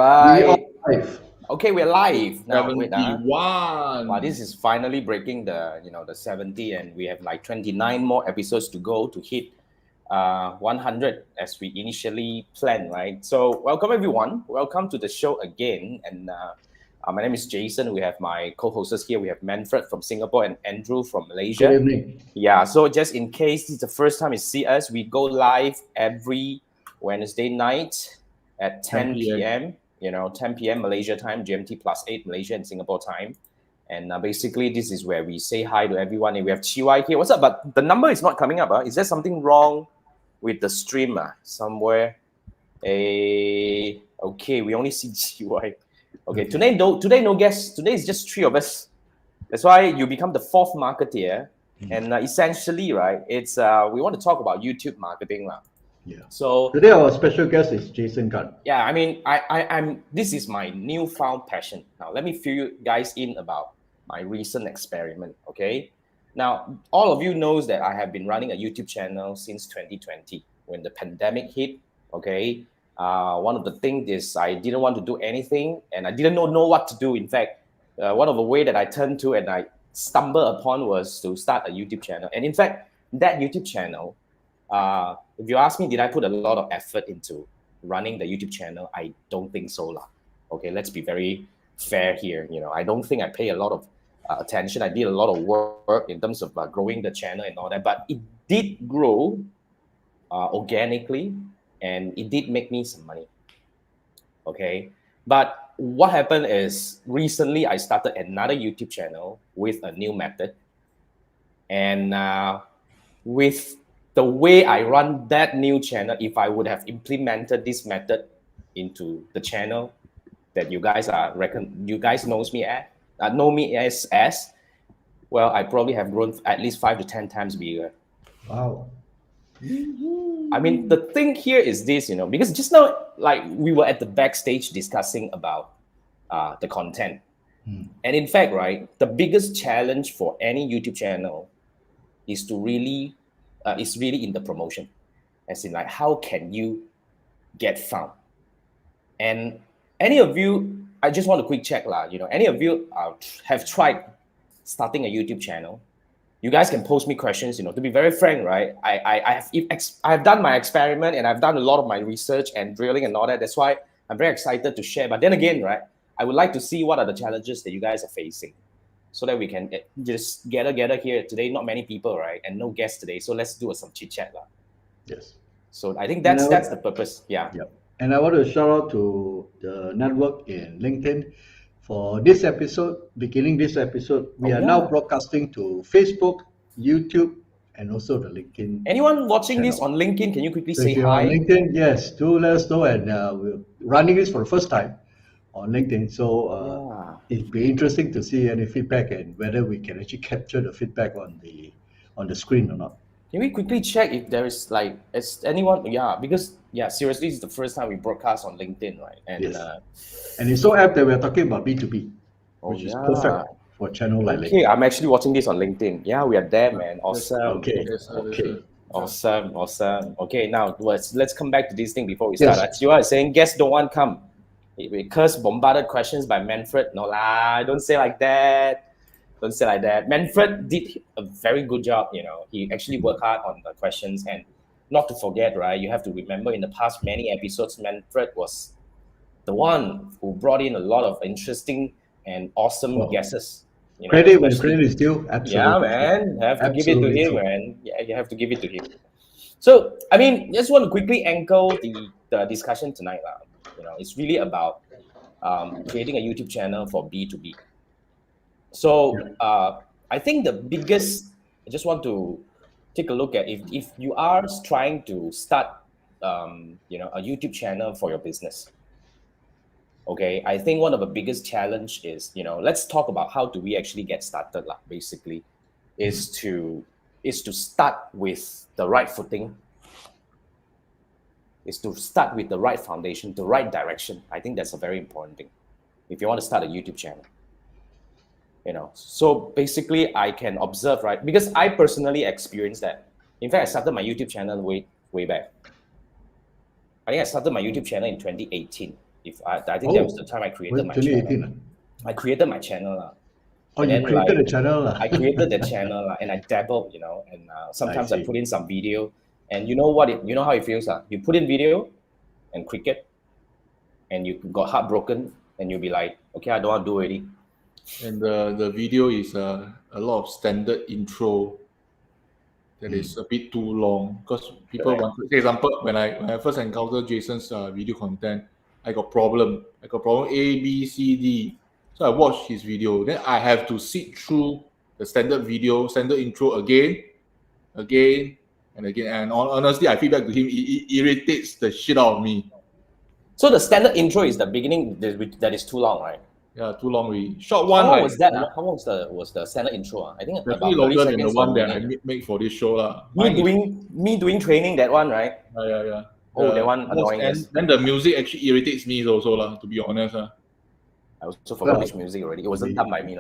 right. Live. Okay, we're live now. Wait, 71. Wow, this is finally breaking the the 70, and we have like 29 more episodes to go to hit 100 as we initially planned, right? So welcome everyone. Welcome to the show again. And my name is Jason. We have my co-hosts here. We have Manfred from Singapore and Andrew from Malaysia. Good evening. Yeah, so just in case this is the first time you see us, we go live every Wednesday night at 10 p.m. 10 p.m. Malaysia time, GMT +8 Malaysia and Singapore time. And basically, this is where we say hi to everyone. And we have Chiwai here. What's up? But the number is not coming up. Is there something wrong with the stream somewhere? Okay, we only see Chiwai. Okay, today no guests. Today is just three of us. That's why you become the fourth marketeer. And essentially, right, it's we want to talk about YouTube marketing. Yeah. So today our special guest is Jason Gunn. Yeah, I mean, I'm this is my newfound passion. Now, let me fill you guys in about my recent experiment, okay? Now, all of you knows that I have been running a YouTube channel since 2020 when the pandemic hit, okay? One of the things is I didn't want to do anything and I didn't know what to do. In fact, one of the way that I turned to and I stumbled upon was to start a YouTube channel. And in fact, that YouTube channel, if you ask me, did I put a lot of effort into running the YouTube channel? I don't think so. Okay, let's be very fair here. I don't think I pay a lot of attention. I did a lot of work in terms of growing the channel and all that, but it did grow organically and it did make me some money. Okay, but what happened is recently I started another YouTube channel with a new method, and with the way I run that new channel, if I would have implemented this method into the channel that you guys knows me at, know me as, well, I probably have grown at least 5 to 10 times bigger. Wow. I mean, the thing here is this, because just now, like we were at the backstage discussing about the content. And in fact, right, the biggest challenge for any YouTube channel is to really in the promotion, as in like how can you get found. And any of you, I just want a quick check any of you have tried starting a YouTube channel? You guys can post me questions. To be very frank, right, I have done my experiment and I've done a lot of my research and drilling and all that. That's why I'm very excited to share. But then again, right, I would like to see what are the challenges that you guys are facing, so that we can just gather here today. Not many people, right? And no guests today. So let's do some chit chat. Yes. So I think that's the purpose. Yeah. Yep. And I want to shout out to the network in LinkedIn for this episode. Beginning this episode, we are now broadcasting to Facebook, YouTube, and also the LinkedIn. Anyone watching channel. this on LinkedIn, can you quickly So say if you're hi? on LinkedIn, yes, do let us know. And we're running this for the first time on LinkedIn. So it'd be interesting to see any feedback and whether we can actually capture the feedback on the screen or not. Can we quickly check if there is is anyone? Yeah, because seriously, it's the first time we broadcast on LinkedIn, right? And yes. And it's so apt that we're talking about B2B, which is perfect for a channel like LinkedIn. Okay, I'm actually watching this on LinkedIn. Yeah, we are there, man. Awesome. Okay. Awesome. Okay, now let's come back to this thing before we start. Yes. You are saying guests don't want to come because bombarded questions by Manfred. No lah, don't say like that. Don't say like that. Manfred did a very good job. He actually worked hard on the questions, and not to forget, right? You have to remember in the past many episodes, Manfred was the one who brought in a lot of interesting and awesome guesses. Credit when credit is due. Absolutely. Yeah, man. You have to give it to him, man. Yeah, you have to give it to him. So, I mean, just want to quickly anchor the discussion tonight. It's really about creating a YouTube channel for B2B. So, I think the biggest, I just want to take a look at if you are trying to start, a YouTube channel for your business. Okay, I think one of the biggest challenge is, let's talk about how do we actually get started. Basically, is to start with the right footing. Is to start with the right foundation, the right direction. I think that's a very important thing if you want to start a YouTube channel. So basically, I can observe, right? Because I personally experienced that. In fact, I started my YouTube channel way back. I think I started my YouTube channel in 2018. I think that was the time I created my 2018. channel. I created my channel. Oh, And you then created like a channel. I created the channel and I dabbled, and sometimes I see. put in some video. And you know what? You know how it feels. You put in video and cricket, and you got heartbroken, and you'll be like, okay, I don't want to do it already. And the video is a lot of standard intro that is a bit too long because people want to, for example, when I first encountered Jason's video content, I got problem A, B, C, D. So I watched his video. Then I have to sit through the standard video, standard intro again, and again. And honestly, I feedback to him, it irritates the shit out of me. So the standard intro is the beginning that is too long, right? Yeah, too long. Short one. How long was that? How long was the standard intro? I think definitely about 30 longer than the seconds one that minute. I make for this show. Me doing training, that one, right? Yeah. Oh, that one annoying. And then the music actually irritates me also, to be honest. I also forgot which music already. It wasn't done by me.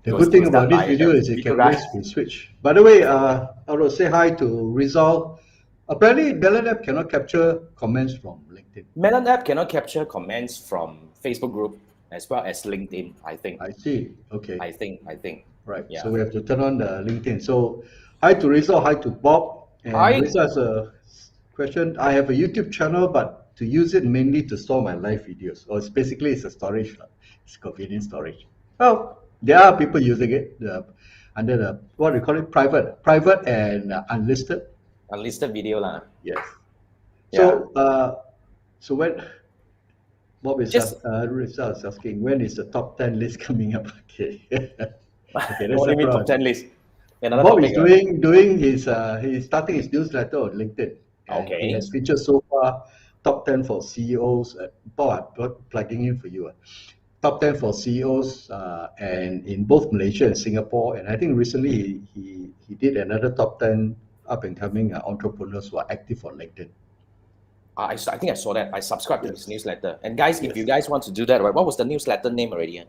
The good thing about this video is it can always be switched. By the way, I want to say hi to Resolve. Apparently, Melon app cannot capture comments from LinkedIn. Melon app cannot capture comments from Facebook group as well as LinkedIn, I think. I see. Okay. I think. Right. Yeah. So we have to turn on the LinkedIn. So hi to Resolve, hi to Bob. And Risa has a question. I have a YouTube channel, but to use it mainly to store my live videos. Or it's a storage. It's convenient storage. Well, there are people using it under the, what do you call it? Private and unlisted. Unlisted video lah. Yes. Yeah. So when Bob is asking, when is the top 10 list coming up? Okay. What do you mean top 10 list? Bob is doing his he's starting his newsletter on LinkedIn. Okay. He has featured so far top 10 for CEOs. Bob, I'm plugging in for you. Top 10 for CEOs and in both Malaysia and Singapore. And I think recently he did another top 10 up and coming entrepreneurs who are active on LinkedIn. I think I saw that. I subscribed to his newsletter. And guys, if you guys want to do that, right? What was the newsletter name already? You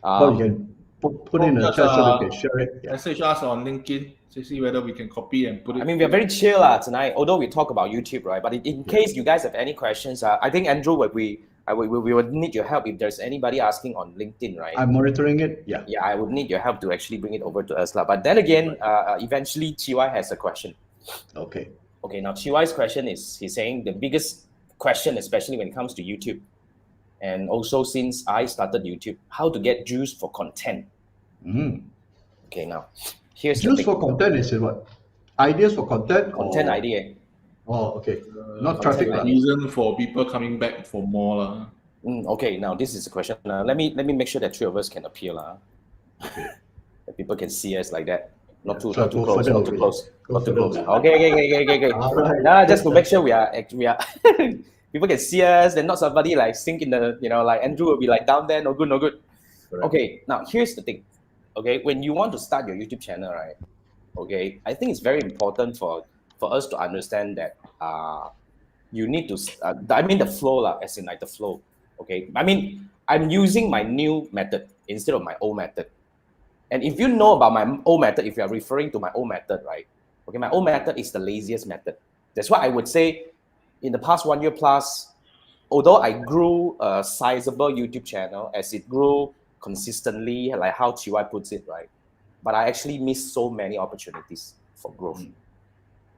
can put in a chat so we can share it. Message us on LinkedIn to see whether we can copy and put it. I mean, we are very chill tonight, although we talk about YouTube, right? But in case you guys have any questions, I think Andrew, we would need your help if there's anybody asking on LinkedIn, right? I'm monitoring it. Yeah. Yeah, I would need your help to actually bring it over to us. But then again, eventually Chiwai has a question. Okay. Okay, now Chiwai's question is, he's saying the biggest question, especially when it comes to YouTube, and also since I started YouTube, how to get juice for content. Okay, now here's juice for content is what? Ideas for content? Content idea. Oh, okay. Not traffic. Reason for people coming back for more. Okay, now this is a question. Let me make sure that three of us can appear. Okay. That people can see us like that. Not too So close. Not too close. Not too close. further. Okay. All right. Nah, just to make sure we are people can see us. Then not somebody like sink in the like Andrew will be like down there. No good. Correct. Okay, now here's the thing. Okay, when you want to start your YouTube channel, right? Okay, I think it's very important for us to understand that you need to. I mean the flow as in like the flow. Okay, I mean I'm using my new method instead of my old method. And if you know about my old method, if you are referring to my old method, right? Okay, my old method is the laziest method. That's why I would say in the past 1 year plus, although I grew a sizable YouTube channel as it grew consistently, like how Chiwai puts it, right? But I actually missed so many opportunities for growth.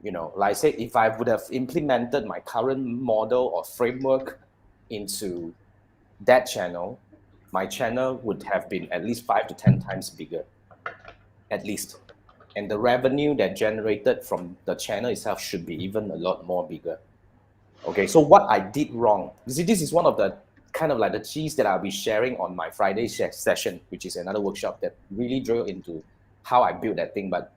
Like I said, if I would have implemented my current model or framework into that channel, my channel would have been at least 5 to 10 times bigger, at least. And the revenue that generated from the channel itself should be even a lot more bigger. Okay, so what I did wrong, you see, this is one of the kind of like the cheese that I'll be sharing on my Friday session, which is another workshop that really drilled into how I built that thing. But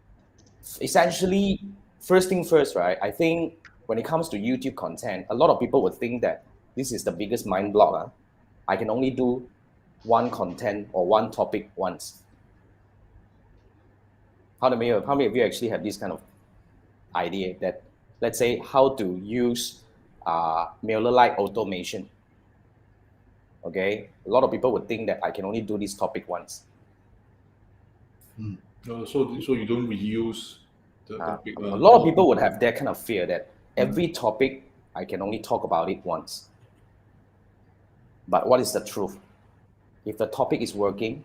essentially, first thing first, right? I think when it comes to YouTube content, a lot of people would think that this is the biggest mind block. I can only do one content or one topic once. How many of you actually have this kind of idea that, let's say, how to use MailerLite automation? Okay, a lot of people would think that I can only do this topic once. So you don't reuse the topic. A lot of people would have that kind of fear that every topic I can only talk about it once. But what is the truth? If the topic is working,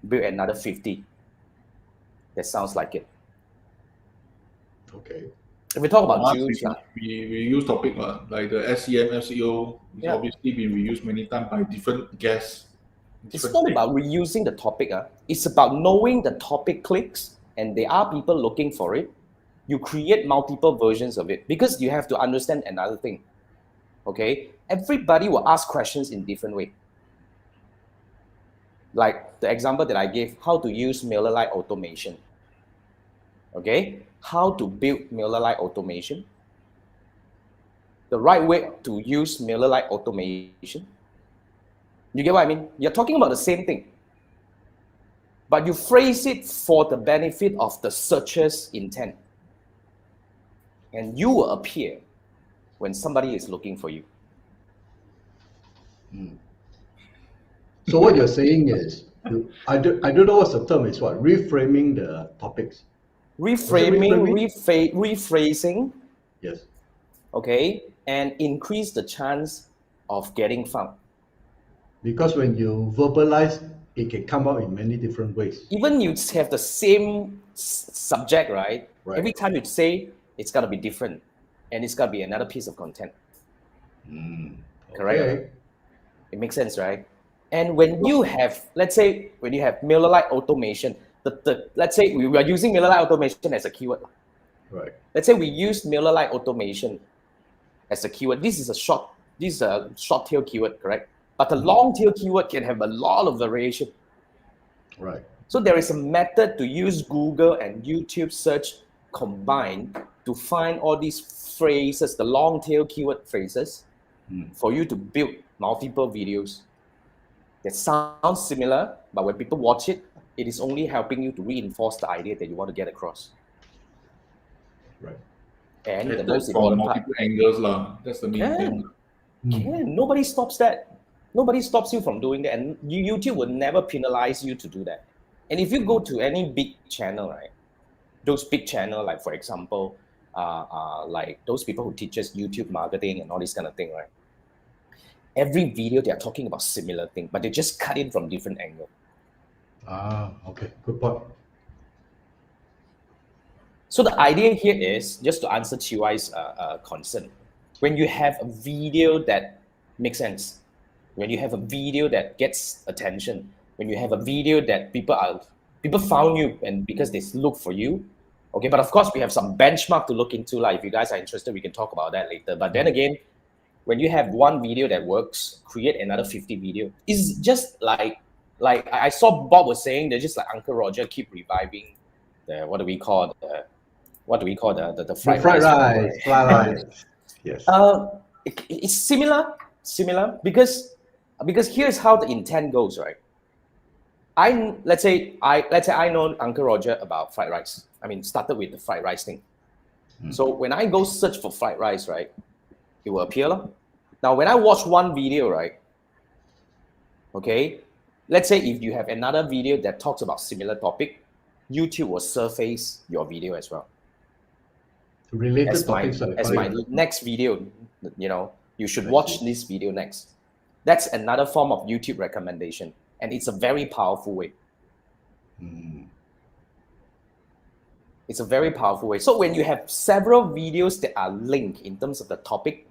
build another 50. That sounds like it. Okay. If we talk about Us, Jews, we use topic like the SEM, SEO. It's obviously been reused many times by different guests. it's not about reusing the topic. It's about knowing the topic clicks and there are people looking for it. You create multiple versions of it because you have to understand another thing. Okay, everybody will ask questions in different way. Like the example that I gave, how to use MailerLite automation. Okay, how to build MailerLite automation. The right way to use MailerLite automation. You get what I mean? You're talking about the same thing, but you phrase it for the benefit of the searcher's intent. And you will appear when somebody is looking for you. So what you're saying is, I don't know what's the term is, what? Reframing the topics. Rephrasing. Yes. Okay, and increase the chance of getting found. Because when you verbalize, it can come out in many different ways. Even you have the same subject, right? Every time you say, it's got to be different. And it's got to be another piece of content. Correct? Okay. It makes sense, right? And when you have, let's say, when you have MailerLite automation, let's say we are using MailerLite automation as a keyword. Right. Let's say we use MailerLite automation as a keyword. This is a short tail keyword, correct? But the long tail keyword can have a lot of variation. Right. So there is a method to use Google and YouTube search combined to find all these phrases, the long tail keyword phrases, for you to build multiple videos that sound similar, but when people watch it, it is only helping you to reinforce the idea that you want to get across. Right. And the that's most from important part, multiple angles. That's the main thing. Nobody stops that. Nobody stops you from doing that. And YouTube will never penalize you to do that. And if you go to any big channel, right? Those big channel, like for example, like those people who teaches YouTube marketing and all this kind of thing, right? Every video they're talking about similar thing, but they just cut it from different angle. Okay, good point. So the idea here is just to answer Chiwai's concern. When you have a video that makes sense, when you have a video that gets attention, when you have a video that people found you and because they look for you, okay. But of course, we have some benchmark to look into. Like if you guys are interested, we can talk about that later. But then again, when you have one video that works, create another 50 video. It's just like I saw Bob was saying, they're just like Uncle Roger keep reviving the what do we call the fried rice. Yes. It's similar because here's how the intent goes, right? Let's say I know Uncle Roger about fried rice. I mean, started with the fried rice thing. So when I go search for fried rice, right, it will appear. Now, when I watch one video, right, okay, let's say if you have another video that talks about similar topic, YouTube will surface your video as well. Related topics. As my next video, you should watch this video next. That's another form of YouTube recommendation, and it's a very powerful way. It's a very powerful way. So when you have several videos that are linked in terms of the topic,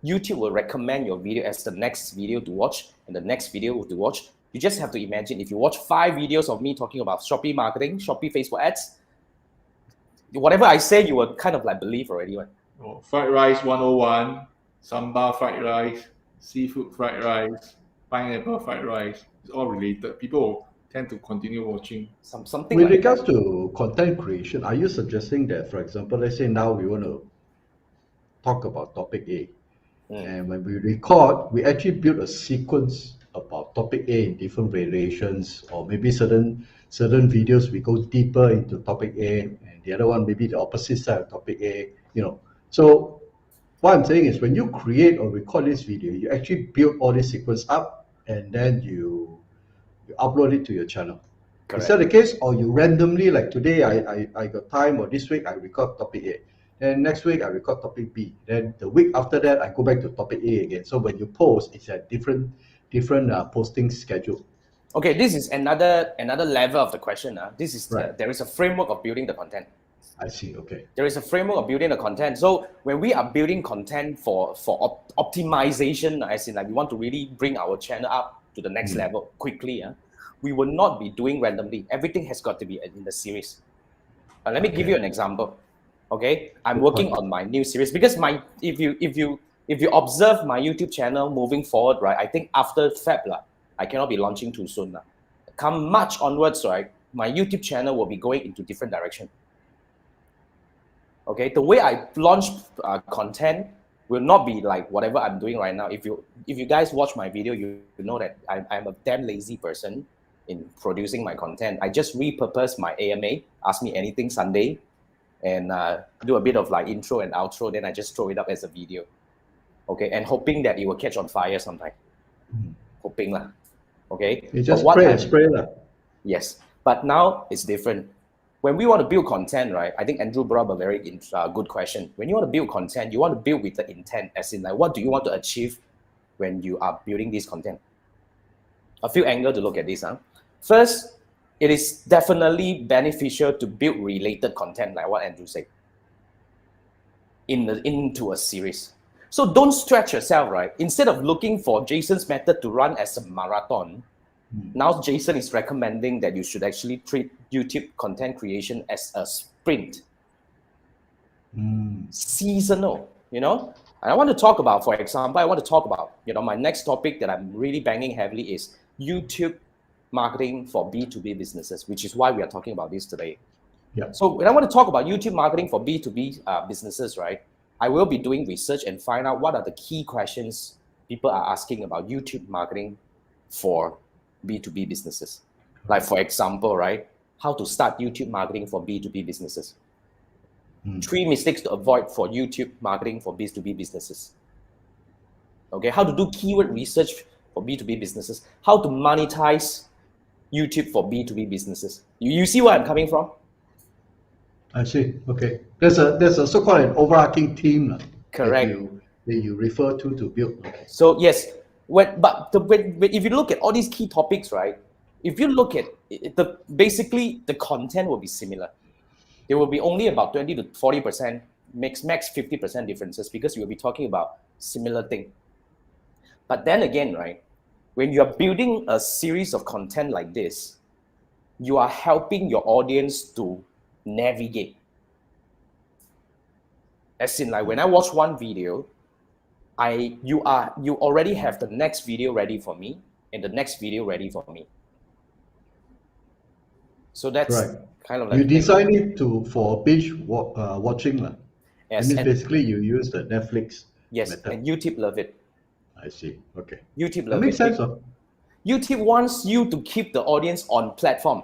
YouTube will recommend your video as the next video to watch and the next video to watch. You just have to imagine if you watch 5 videos of me talking about Shopee marketing, Shopee Facebook ads, whatever I say, you will kind of like believe already. Right? Fried rice 101, sambal fried rice, seafood fried rice, pineapple fried rice. It's all related. People tend to continue watching. Something with like regards to content creation, are you suggesting that, for example, let's say now we want to talk about topic A, and when we record, we actually build a sequence about topic A in different variations, or maybe certain videos we go deeper into topic A, and the other one maybe the opposite side of topic A. So what I'm saying is, when you create or record this video, you actually build all this sequence up, and then you upload it to your channel. Correct. Is that the case, or you randomly, like today I got time, or this week I record topic A, then next week I record topic B, then the week after that I go back to topic A again? So when you post, it's at different different posting schedule? Okay, this is another level of the question. This is Right. there is a framework of building the content. I see. Okay. There is a framework of building the content. So when we are building content for optimization, as in like we want to really bring our channel up to the next level quickly, we will not be doing randomly. Everything has got to be in the series. Let me give you an example. Okay, I'm working on my new series because if you observe my YouTube channel moving forward, right? I think after Feb, I cannot be launching too soon. Come March onwards, right? My YouTube channel will be going into different direction. Okay, the way I launch content will not be like whatever I'm doing right now. If you guys watch my video, you know that I'm a damn lazy person in producing my content. I just repurpose my AMA, Ask Me Anything Sunday, and do a bit of like intro and outro. Then I just throw it up as a video. Okay, and hoping that it will catch on fire sometime. Hoping lah. Okay. You just spray lah. Yes, but now it's different. When we want to build content, right? I think Andrew brought up a very good question. When you want to build content, you want to build with the intent, as in like, what do you want to achieve when you are building this content? A few angles to look at this. First, it is definitely beneficial to build related content, like what Andrew said, into a series. So don't stretch yourself, right? Instead of looking for Jason's method to run as a marathon, now Jason is recommending that you should actually treat YouTube content creation as a sprint. Seasonal, And I want to talk about, for example, my next topic that I'm really banging heavily is YouTube marketing for B2B businesses, which is why we are talking about this today. Yeah. So when I want to talk about YouTube marketing for B2B businesses, right, I will be doing research and find out what are the key questions people are asking about YouTube marketing for B2B businesses. Like, for example, right, how to start YouTube marketing for B2B businesses. 3 mistakes to avoid for YouTube marketing for B2B businesses. Okay, how to do keyword research for B2B businesses. How to monetize YouTube for B2B businesses. You see where I'm coming from? I see. Okay. There's a so-called an overarching theme. Correct. That you refer to build. Okay. So yes, if you look at all these key topics, right? If you look at basically the content will be similar. There will be only about 20 to 40%, max 50% differences because you will be talking about similar thing. But then again, right? When you are building a series of content like this, you are helping your audience to navigate. As in, like when I watch one video, you already have the next video ready for me and the next video ready for me. So that's right. Kind of like you design it for binge watching. Yes, and basically you use the Netflix method. And YouTube love it. I see. Okay. YouTube that love makes it. sense. YouTube wants you to keep the audience on platform.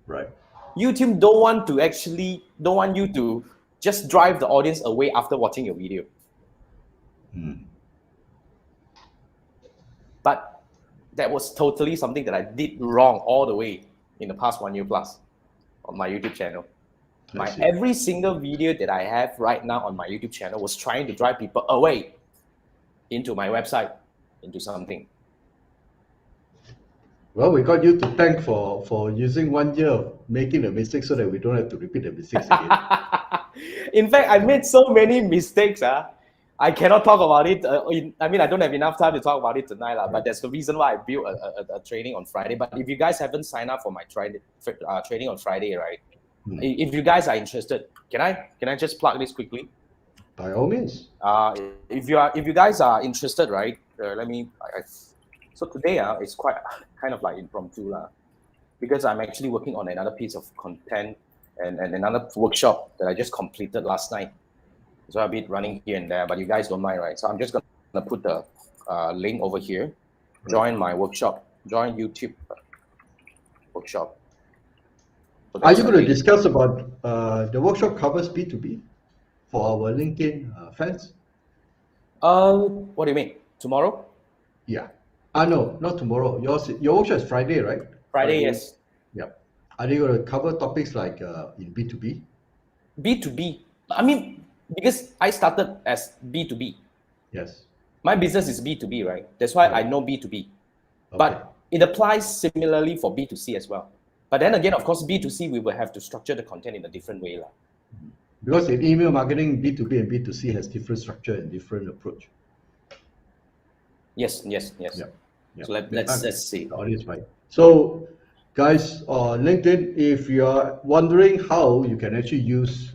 Right. YouTube don't want you to just drive the audience away after watching your video. But that was totally something that I did wrong all the way in the past 1 year plus on my YouTube channel. Every single video that I have right now on my YouTube channel was trying to drive people away into my website, into something. Well, we got you to thank for using 1 year of making a mistake so that we don't have to repeat the mistakes again. In fact, I made so many mistakes. I cannot talk about it. I don't have enough time to talk about it tonight. But that's the reason why I built a training on Friday. But if you guys haven't signed up for my training on Friday, right? If you guys are interested, can I just plug this quickly? By all means. If you guys are interested, right? So today it's quite kind of like impromptu because I'm actually working on another piece of content and another workshop that I just completed last night. So I'll be running here and there, but you guys don't mind, right? So I'm just gonna put the link over here. Join my workshop. Join YouTube workshop. So are you going to discuss about the workshop covers B2B for our LinkedIn fans? What do you mean? Tomorrow? Yeah. No, not tomorrow. Your workshop is Friday, right? Friday, yes. Yeah. Are they going to cover topics like in B2B? B2B. I mean, because I started as B2B. Yes. My business is B2B, right? That's why I know B2B. But it applies similarly for B2C as well. But then again, of course, B2C, we will have to structure the content in a different way. Because in email marketing, B2B and B2C has different structure and different approach. Yes. Yeah. So let's see. The audience, right? So, guys, on LinkedIn, if you are wondering how you can actually use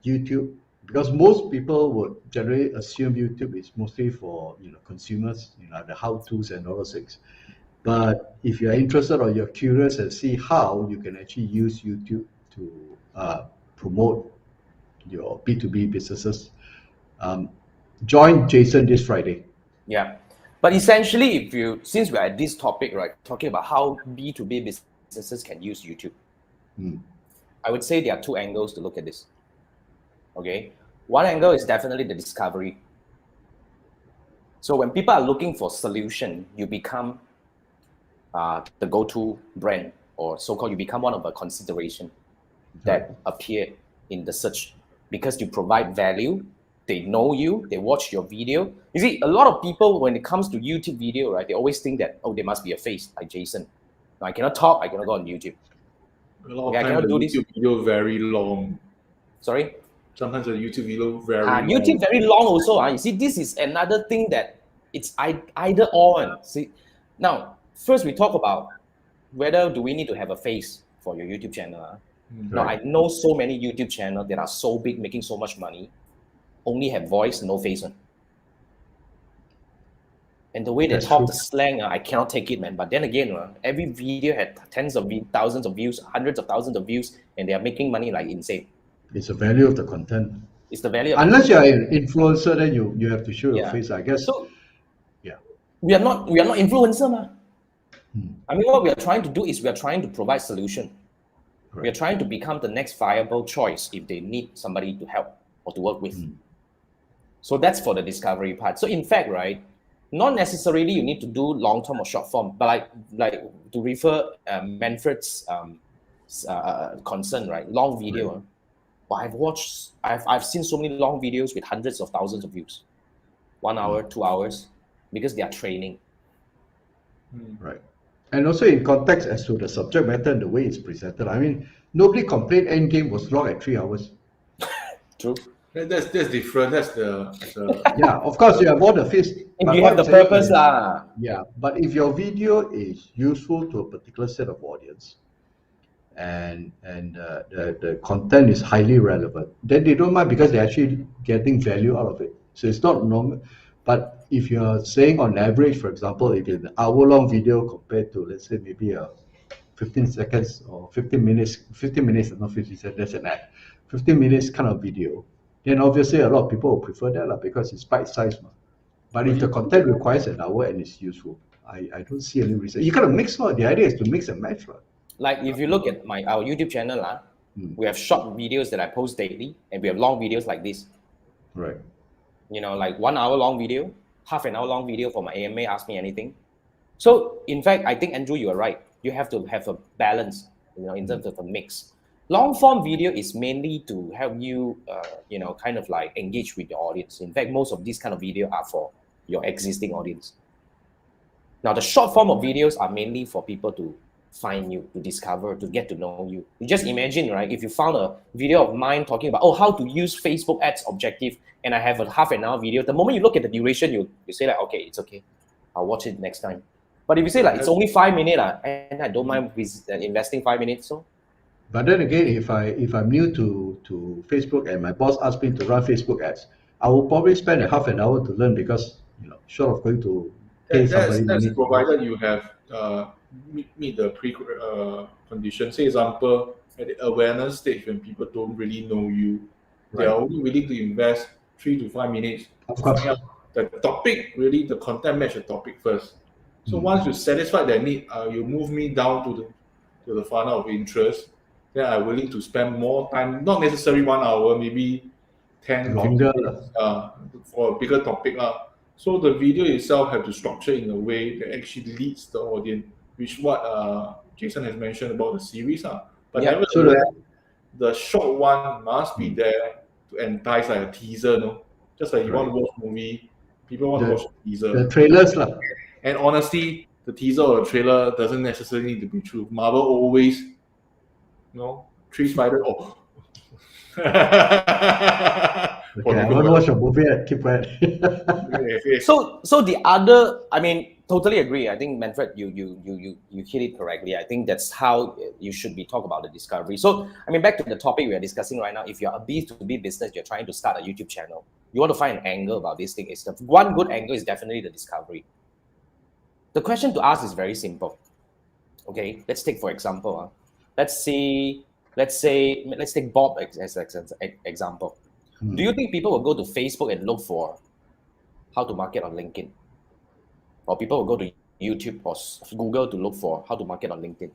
YouTube, because most people would generally assume YouTube is mostly for consumers, the how-tos and all those things. But if you're interested or you're curious and see how you can actually use YouTube to promote your B2B businesses, join Jason this Friday. Yeah. But essentially, since we're at this topic, right, talking about how B2B businesses can use YouTube, I would say there are two angles to look at this. Okay. One angle is definitely the discovery. So when people are looking for solution, you become the go-to brand, or so-called you become one of the consideration that appear in the search because you provide value. They know you, they watch your video. You see, a lot of people, when it comes to YouTube video, right, they always think that, oh, there must be a face like Jason. I cannot talk, I cannot go on YouTube. A lot of times the YouTube video very long. Sorry? Sometimes the YouTube video very long. YouTube very long also. You see, this is another thing that it's either or. See, now, first we talk about whether do we need to have a face for your YouTube channel. Now, I know so many YouTube channels that are so big, making so much money, only have voice, no face. And the way they talk, the slang, I cannot take it, man. But then again, every video had tens of thousands of views, hundreds of thousands of views, and they are making money like insane. It's the value of the content. It's the value. Unless you are an influencer, then you have to show your face, I guess. So, we are not influencer, ma. I mean, what we are trying to do is we are trying to provide solution. We are trying to become the next viable choice if they need somebody to help or to work with. So that's for the discovery part. So in fact, right, not necessarily you need to do long-term or short-form, but like to refer Manfred's concern, right? Long video. I've seen so many long videos with hundreds of thousands of views, 1 hour, 2 hours, because they are training. Right. And also in context as to the subject matter and the way it's presented. I mean, nobody complained Endgame was long at 3 hours. True. That's different. That's the yeah, of course you have all the face. If you have the purpose, yeah. But if your video is useful to a particular set of audience, and the content is highly relevant, then they don't mind because they're actually getting value out of it. So it's not normal. But if you're saying on average, for example, if it's an hour-long video compared to, let's say, maybe a 15 seconds or 15 minutes, not 50 seconds, that's an ad, 15 minutes kind of video, then obviously a lot of people will prefer that because it's bite-sized. But if the content requires an hour and it's useful, I don't see any reason. You got to mix. The idea is to mix and match. Like if you look at our YouTube channel, we have short videos that I post daily, and we have long videos like this. Right. Like 1 hour long video, half an hour long video for my AMA, Ask Me Anything. So in fact, I think, Andrew, you are right. You have to have a balance, in terms of a mix. Long form video is mainly to help you, kind of like engage with your audience. In fact, most of these kind of video are for your existing audience. Now, the short form of videos are mainly for people to find you, to discover, to get to know you. You just imagine, right? If you found a video of mine talking about, how to use Facebook ads objective, and I have a half an hour video, the moment you look at the duration, you say like, okay, it's okay. I'll watch it next time. But if you say like, it's only 5 minutes, and I don't mind investing 5 minutes, so. But then again, if I'm new to Facebook and my boss asks me to run Facebook ads, I will probably spend a half an hour to learn because, short of going to pay somebody. That's provided you have meet the condition. Say example, at the awareness stage when people don't really know you, they are only willing to invest 3 to 5 minutes to find out the topic, really the content match the topic first. So once you satisfy that need, you move me down to the funnel of interest. Then I'm willing to spend more time, not necessarily 1 hour, maybe 10 longer for a bigger topic. So the video itself have to structure in a way that actually leads the audience, which what Jason has mentioned about the series. But nevertheless, the short one must be there to entice like a teaser, just like you want to watch movie, people want to watch the teaser. The trailers. And honestly, the teaser or the trailer doesn't necessarily need to be true. Marvel always, three spider. Oh. Okay, I won't watch a movie and keep quiet. So the other, I mean, totally agree. I think Manfred, you hit it correctly. I think that's how you should be talk about the discovery. So I mean, back to the topic we are discussing right now. If you're a B2B business, you're trying to start a YouTube channel, you want to find an angle about this thing. Is the one good angle is definitely the discovery. The question to ask is very simple. Okay, let's take for example, let's take Bob as an example. Do you think people will go to Facebook and look for how to market on LinkedIn? Or people will go to YouTube or Google to look for how to market on LinkedIn?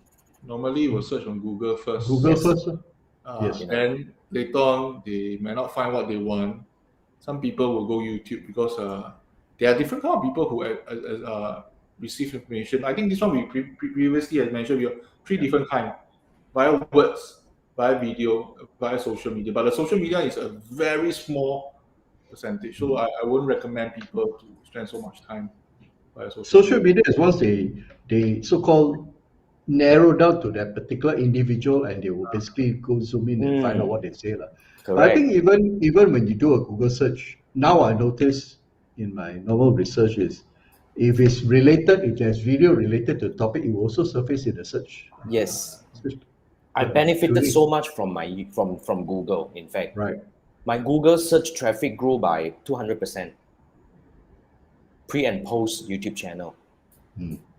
Normally, we'll search on Google first. Google first? Yes. And later on, they may not find what they want. Some people will go YouTube because there are different kind of people who receive information. I think this one we previously had mentioned. We have three different kinds: via words, via video, via social media. But the social media is a very small percentage, so I wouldn't recommend people to spend so much time via social media. Is once they so-called narrow down to that particular individual, and they will basically go zoom in and find out what they say. I think even when you do a Google search, now I notice in my normal research is if it's related, if there's video related to the topic, it will also surface in the search. Yes. I benefited so much from from Google, in fact. Right. My Google search traffic grew by 200%. Pre and post YouTube channel.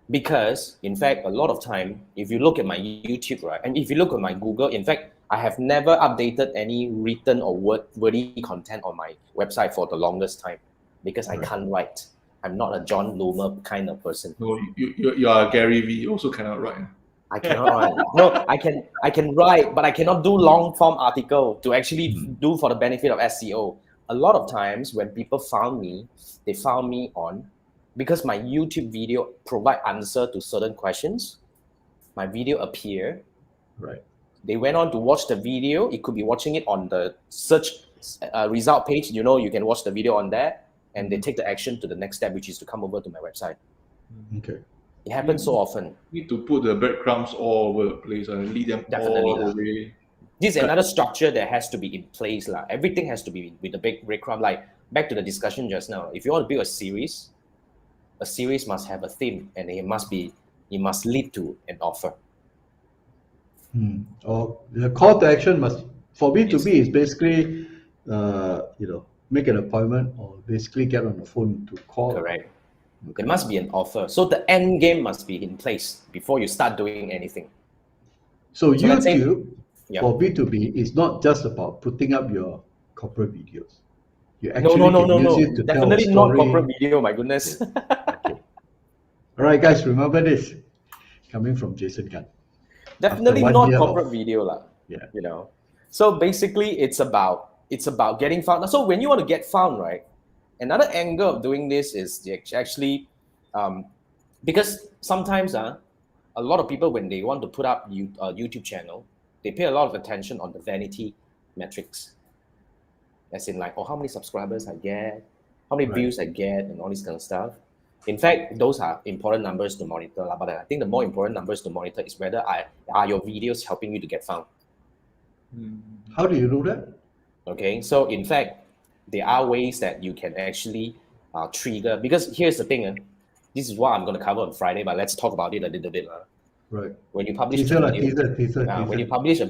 Because, in fact, a lot of time, if you look at my YouTube, right, and if you look at my Google, in fact, I have never updated any written or wordy content on my website for the longest time because I can't write. I'm not a John Loomer kind of person. No, you are Gary Vee. You also cannot write. I cannot write. No, I can write, but I cannot do long form article to actually do for the benefit of SEO. A lot of times when people found me, they found me on, because my YouTube video provide answer to certain questions, my video appear. Right. They went on to watch the video. It could be watching it on the search result page. You can watch the video on there, and they take the action to the next step, which is to come over to my website. Okay. It happens so often. You need to put the breadcrumbs all over the place and lead them all the way. This is another structure that has to be in place. Everything has to be with the big breadcrumb. Like back to the discussion just now. If you want to build a series must have a theme, and it must lead to an offer. Or the call to action must, for B2B, is basically make an appointment or basically get on the phone to call. Correct. There must be an offer. So the end game must be in place before you start doing anything. So YouTube for B2B is not just about putting up your corporate videos. You actually no. use it to Definitely tell a not story. corporate video, my goodness. Okay. All right, guys, remember this. Coming from Jason Gunn. Definitely not corporate video. Yeah. So basically it's about getting found. So when you want to get found, right? Another angle of doing this is actually, because sometimes a lot of people, when they want to put up a YouTube channel, they pay a lot of attention on the vanity metrics. As in how many subscribers I get, how many views I get, and all this kind of stuff. In fact, those are important numbers to monitor. But I think the more important numbers to monitor is whether are your videos helping you to get found. How do you know that? Okay, so in fact, there are ways that you can actually trigger, because here's the thing. This is what I'm going to cover on Friday, but let's talk about it a little bit. Right. When you publish when you publish a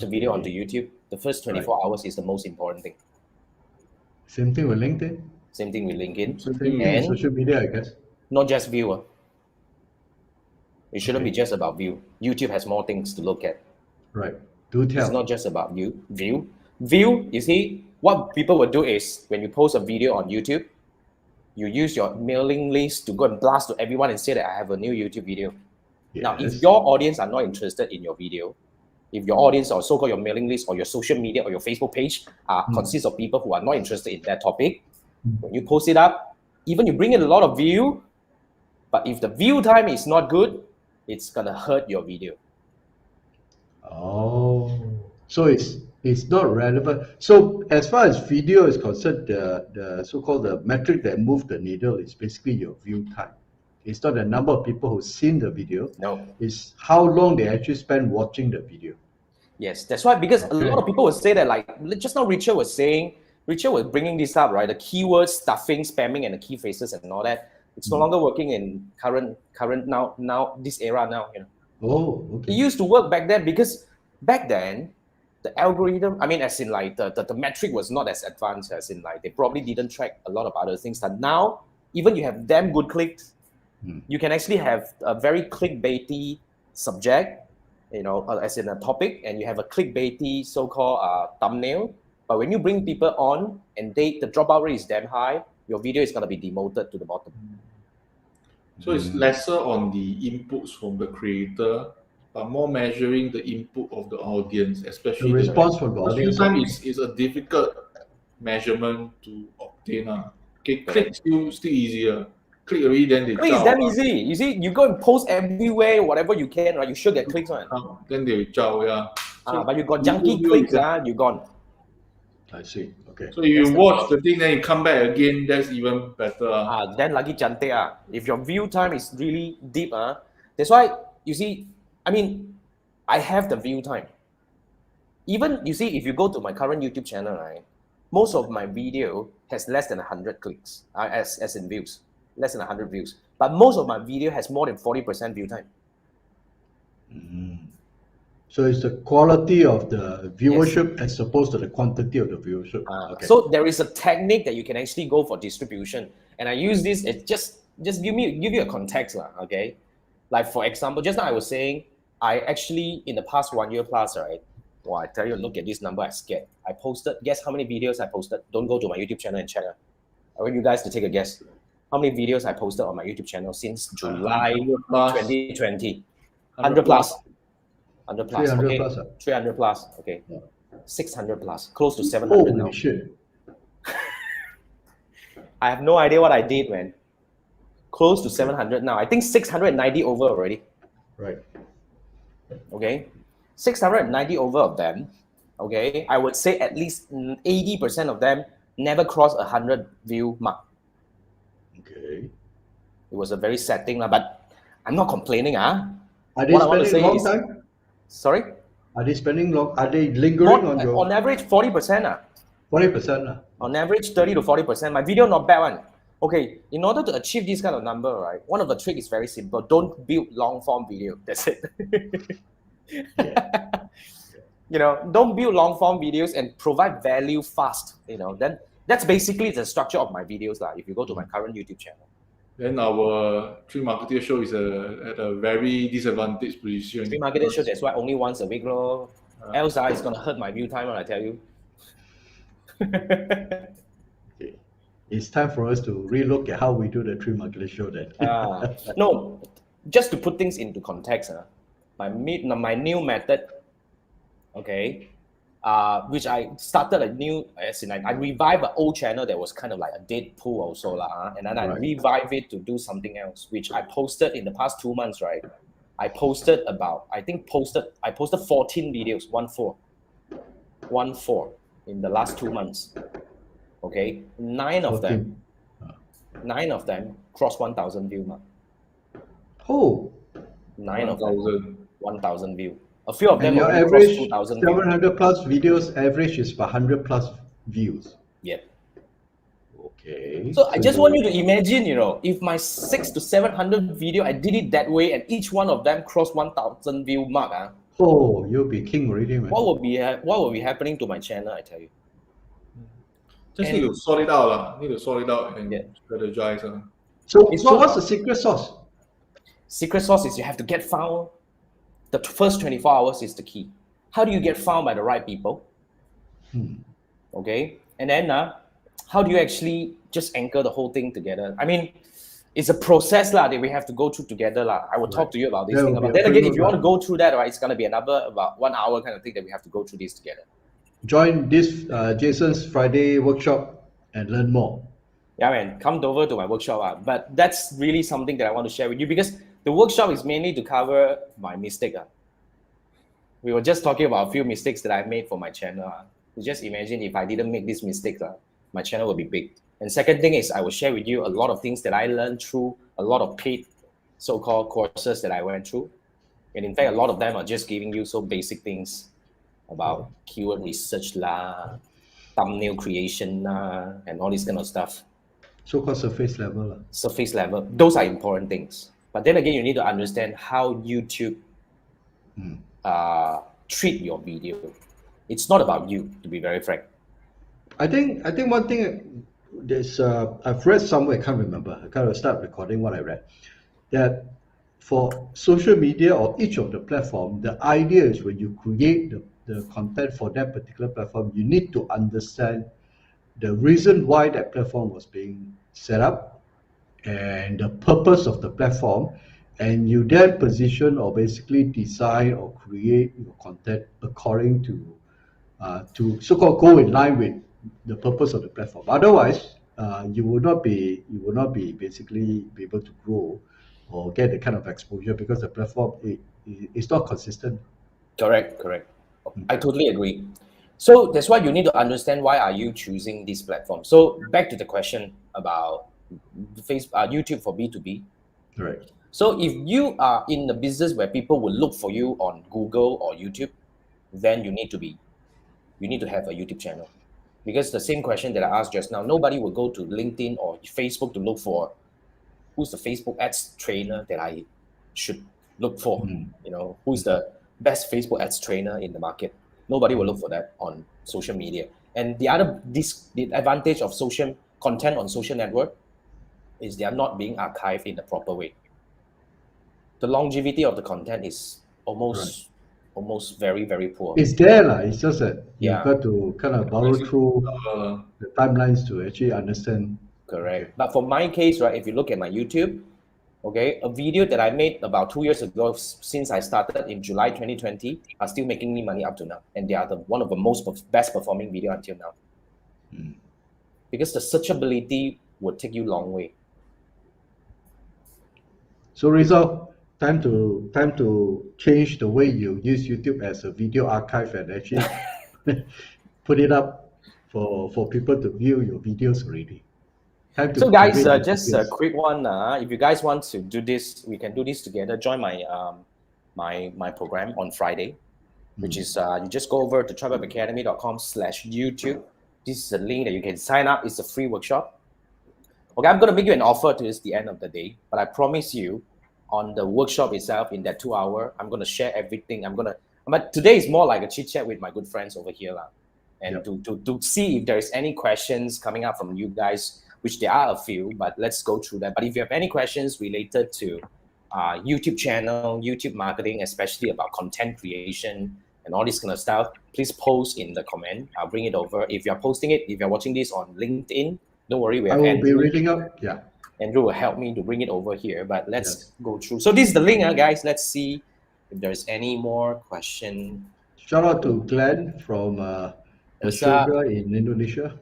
video, onto YouTube, the first 24 hours is the most important thing. Same thing with LinkedIn. Same thing and with social media, I guess. Not just viewer. It shouldn't be just about view. YouTube has more things to look at. Right. Do tell. It's not just about view. View, you see, what people will do is when you post a video on YouTube, you use your mailing list to go and blast to everyone and say that I have a new YouTube video. Yes. Now, if your audience are not interested in your video, if your audience or so-called your mailing list or your social media or your Facebook page consists of people who are not interested in that topic, when you post it up, even you bring in a lot of view, but if the view time is not good, it's gonna hurt your video. Oh, so it's not relevant. So as far as video is concerned, the so-called the metric that moves the needle is basically your view time. It's not the number of people who've seen the video. No. It's how long they actually spend watching the video. Yes, that's why, because a Okay. lot of people will say that, like just now Richard was bringing this up, right? The keywords, stuffing, spamming, and the key phrases and all that. It's no longer working in current now this era now. You know. Oh, okay. It used to work back then because back then the algorithm, I mean, as in like the metric was not as advanced, as in like they probably didn't track a lot of other things. But now, even you have damn good clicks, you can actually have a very clickbaity subject, you know, as in a topic, and you have a clickbaity so-called thumbnail. But when you bring people on and the dropout rate is damn high, your video is going to be demoted to the bottom. So it's lesser on the inputs from the creator, but more measuring the input of the audience, especially the response from the audience. Sometimes it's a difficult measurement to obtain. Okay, click still easier. Click already, then they click is damn easy. You see, you go and post everywhere, whatever you can, right? You should get clicks, right? Then they will chow, yeah. So but you got junky clicks, you're gone. I see. Okay. So if you watch the thing, then you come back again, that's even better. Then lagi cantik. If your view time is really deep, that's why, you see, I mean, I have the view time. Even, you see, if you go to my current YouTube channel, right, most of my video has less than 100 clicks, as in views, less than 100 views. But most of my video has more than 40% view time. So it's the quality of the viewership as opposed to the quantity of the viewership. Okay. So there is a technique that you can actually go for distribution, and I use this. It just give you a context, okay? Like for example, just now I was saying, I actually in the past 1 year plus, right? Well, I tell you, look at this number. I scared. I posted. Guess how many videos I posted? Don't go to my YouTube channel and check. I want you guys to take a guess. How many videos I posted on my YouTube channel since July 2020? 100 plus. 100 plus, 300 okay. plus, 300 plus, okay. 600 plus, close to 700 now. Holy shit. I have no idea what I did, man. Close to 700 now. I think 690 over already. Right. Okay. 690 over of them, okay. I would say at least 80% of them never crossed 100 view mark. Okay. It was a very sad thing, but I'm not complaining. Are they spending long time? Sorry? Are they spending long? Are they lingering on your? On average, 40%. 40%. On average, 30 to 40%. My video not bad one. Okay, in order to achieve this kind of number, right? One of the tricks is very simple. Don't build long form video. That's it. You know, don't build long form videos and provide value fast. You know, then that's basically the structure of my videos, if you go to my current YouTube channel. Then our Three Marketeers show is at a very disadvantaged position. Three Marketeers show, that's why only once a week, else it's gonna hurt my view time, I tell you. Okay. It's time for us to relook at how we do the Three Marketeers show then. No, just to put things into context, my new method, okay, which I started a new, as in I revived an old channel that was kind of like a dead pool also, and then I revived it to do something else, which I posted in the past 2 months, right? I posted 14 videos, 14 in the last 2 months. Okay, 9 of them crossed 1,000 view mark. Oh, 9 of them, 1,000 view. A few of them your only average 2,000 700 plus videos average is 100 plus views. Yeah. Okay. So I just want you to imagine, if my 600 to 700 video, I did it that way, and each one of them crossed 1,000 view mark. Oh, you'll be king already, man. What will be happening to my channel? I tell you. Just need to sort it out, and strategize. So what's the secret sauce? Secret sauce is you have to get found. The first 24 hours is the key. How do you get found by the right people? Okay, and then how do you actually just anchor the whole thing together? I mean, it's a process that we have to go through together. I will talk to you about this thing. But then again, if you want to go through that, it's going to be another about 1 hour kind of thing that we have to go through this together. Join this Jason's Friday workshop and learn more. Yeah, man, come over to my workshop. But that's really something that I want to share with you, because the workshop is mainly to cover my mistake. We were just talking about a few mistakes that I made for my channel. So just imagine if I didn't make these mistakes, my channel would be big. And second thing is I will share with you a lot of things that I learned through a lot of paid so-called courses that I went through. And in fact, a lot of them are just giving you so basic things about keyword research lah, thumbnail creation lah, and all this kind of stuff. So-called surface level. Surface level. Those are important things. But then again, you need to understand how YouTube treat your video. It's not about you, to be very frank. I think one thing there's I've read somewhere, I can't remember. I kind of start recording what I read. That for social media or each of the platform, the idea is when you create the content for that particular platform, you need to understand the reason why that platform was being set up and the purpose of the platform, and you then position or basically design or create your content according to so-called go in line with the purpose of the platform. Otherwise, you will not be basically be able to grow or get the kind of exposure because the platform is not consistent. Correct. I totally agree. So that's why you need to understand why are you choosing this platform. So back to the question about YouTube for B2B. Right. So if you are in the business where people will look for you on Google or YouTube, then you need to have a YouTube channel. Because the same question that I asked just now, nobody will go to LinkedIn or Facebook to look for who's the Facebook ads trainer that I should look for. You know, who's the best Facebook ads trainer in the market. Nobody will look for that on social media. And the advantage of social content on social network is they are not being archived in the proper way. The longevity of the content is almost very, very poor. It's there, it's just that you've got to kind of borrow through the timelines to actually understand. Correct. Okay. But for my case, right, if you look at my YouTube, okay, a video that I made about 2 years ago, since I started in July 2020, are still making me money up to now. And they are one of the best performing video until now. Because the searchability would take you a long way. So Rizal, time to change the way you use YouTube as a video archive and actually put it up for people to view your videos already. So guys, just a quick one. If you guys want to do this, we can do this together. Join my my program on Friday, which is you just go over to tribeacademy.com/YouTube. This is a link that you can sign up. It's a free workshop. Okay, I'm going to make you an offer towards the end of the day, but I promise you, on the workshop itself, in that 2 hour, I'm going to share everything. But today is more like a chit chat with my good friends over here, and to see if there is any questions coming up from you guys, which there are a few, but let's go through that. But if you have any questions related to YouTube channel, YouTube marketing, especially about content creation and all this kind of stuff, please post in the comment. I'll bring it over. If you're posting it, if you're watching this on LinkedIn, don't worry, we have I will be reading up. Yeah. Andrew will help me to bring it over here, but let's go through. So this is the link, guys. Let's see if there's any more question. Shout out to Glenn from Australia in Indonesia.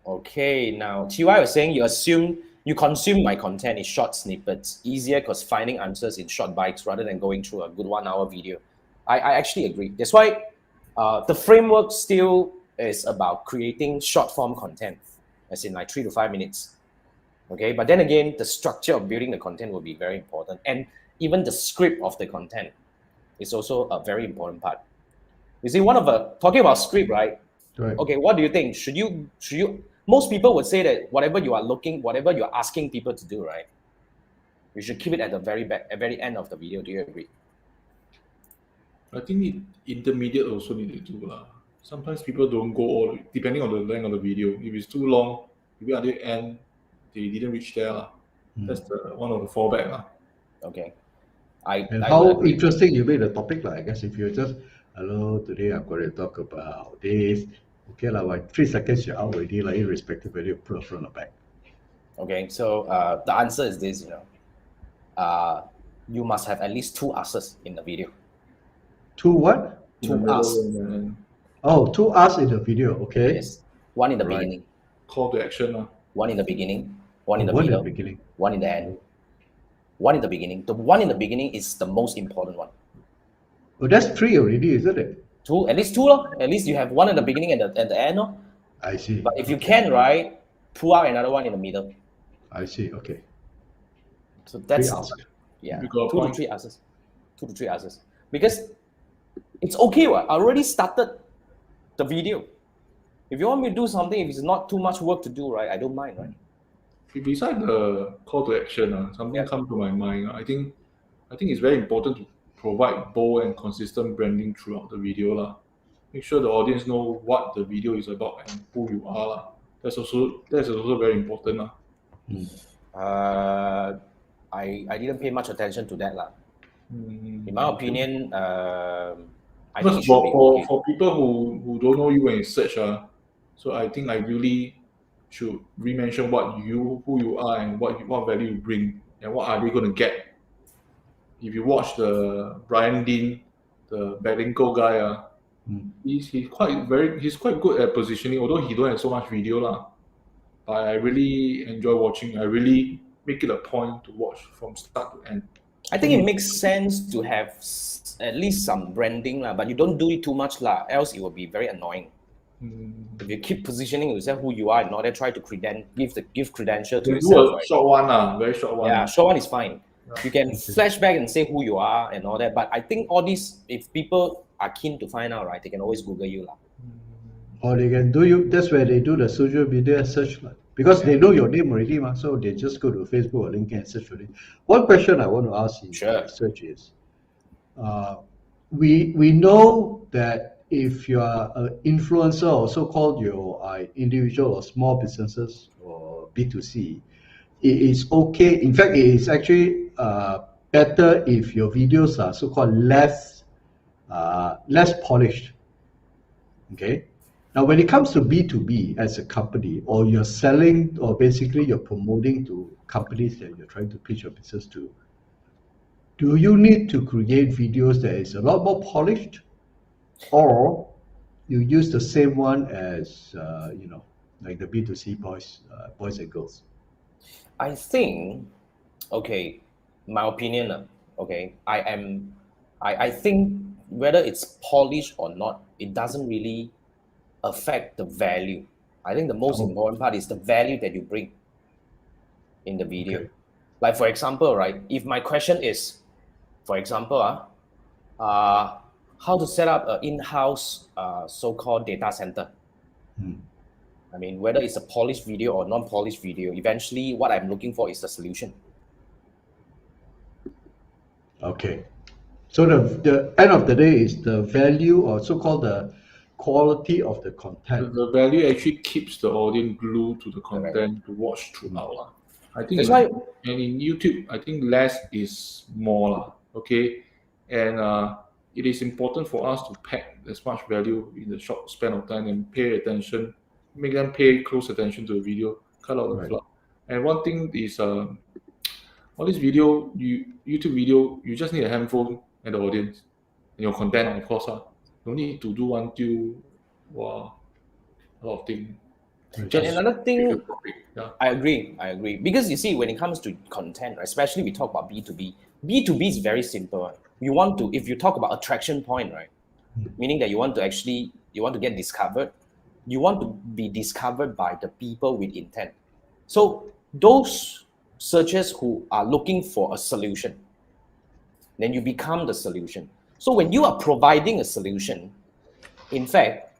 Okay, now TY was saying you consume my content in short snippets, easier because finding answers in short bites rather than going through a good 1 hour video. I actually agree. That's why the framework still is about creating short form content, as in like 3 to 5 minutes. Okay, but then again, the structure of building the content will be very important, and even the script of the content is also a very important part. You see, talking about script, right? Right. Okay, what do you think? Should you? Most people would say that whatever you're asking people to do, right? You should keep it at the very end of the video. Do you agree? I think intermediate also need to do. Sometimes people don't go all, depending on the length of the video. If it's too long, maybe at the end, they didn't reach there. That's one of the fallback. Okay. How interesting you made the topic, I guess if you're just, hello, today I'm going to talk about this. Okay, like 3 seconds you're out already, irrespective whether you put a front or back. Okay, so the answer is this, you must have at least 2 asks in the video. 2 what? 2 asks. Oh, 2 asks in the video, okay. Yes. One in the beginning. Call to action. One in the beginning, one in the middle, one in the end. One in the beginning. The one in the beginning is the most important one. Well, that's 3 already, isn't it? 2, at least 2. At least you have one in the beginning and the end. I see. But if you can, right, pull out another one in the middle. I see, okay. So that's Yeah, You got a 2 to point. 3 hours. 2 to 3 hours. Because it's okay. I already started the video. If you want me to do something, if it's not too much work to do, right, I don't mind, right? Beside the call to action, something Yeah. come to my mind. I think it's very important to provide bold and consistent branding throughout the video. Make sure the audience know what the video is about and who you are. That's also very important. I didn't pay much attention to that. In my Okay. opinion, I think Because it should be okay. for people who don't know you when you search, so I think I really should re-mention who you are and what value you bring and what are they going to get. If you watch the Brian Dean, the Belinko guy, he's quite good at positioning, although he don't have so much video but I really enjoy watching. I really make it a point to watch from start to end. I think it makes sense to have at least some branding, but you don't do it too much, else it will be very annoying. If you keep positioning yourself who you are and all that, try to give credential to You yourself. do a right? short one, very short one. Yeah, short one is fine. You can flash back and say who you are and all that. But I think all these, if people are keen to find out, right, they can always Google you. Or they can do you. That's where they do the social media search, because they know your name already, so they just go to Facebook or LinkedIn and search for it. One question I want to ask in Sure. research is, we know that if you are an influencer or so-called your individual or small businesses or B2C, it is okay. In fact, it is actually better if your videos are so-called less polished. Okay. Now, when it comes to B2B as a company, or you're selling, or basically you're promoting to companies that you're trying to pitch your business to, do you need to create videos that is a lot more polished, or you use the same one as like the B2C boys and girls? I think, okay, my opinion, okay, I think whether it's polished or not, it doesn't really affect the value. I think the most important part is the value that you bring in the video. Okay. Like, for example, right, if my question is, for example, how to set up an in-house so-called data center. I mean, whether it's a polished video or non-polished video, eventually what I'm looking for is the solution. Okay. So the end of the day is the value, or so-called the quality of the content. The value actually keeps the audience glued to the content to watch throughout. I think That's why, and in YouTube, I think less is more. Okay, and it is important for us to pack as much value in the short span of time and pay attention, make them pay close attention to the video, cut out the fluff. And one thing is, all this YouTube video, you just need a handphone and the audience and your content, of course. No need to do until a lot of things. And another thing, yeah. I agree. Because you see, when it comes to content, especially we talk about B2B, B2B is very simple. You want to, if you talk about attraction point, right? Meaning that you want to get discovered. You want to be discovered by the people with intent. So those searchers who are looking for a solution, then you become the solution. So when you are providing a solution, in fact,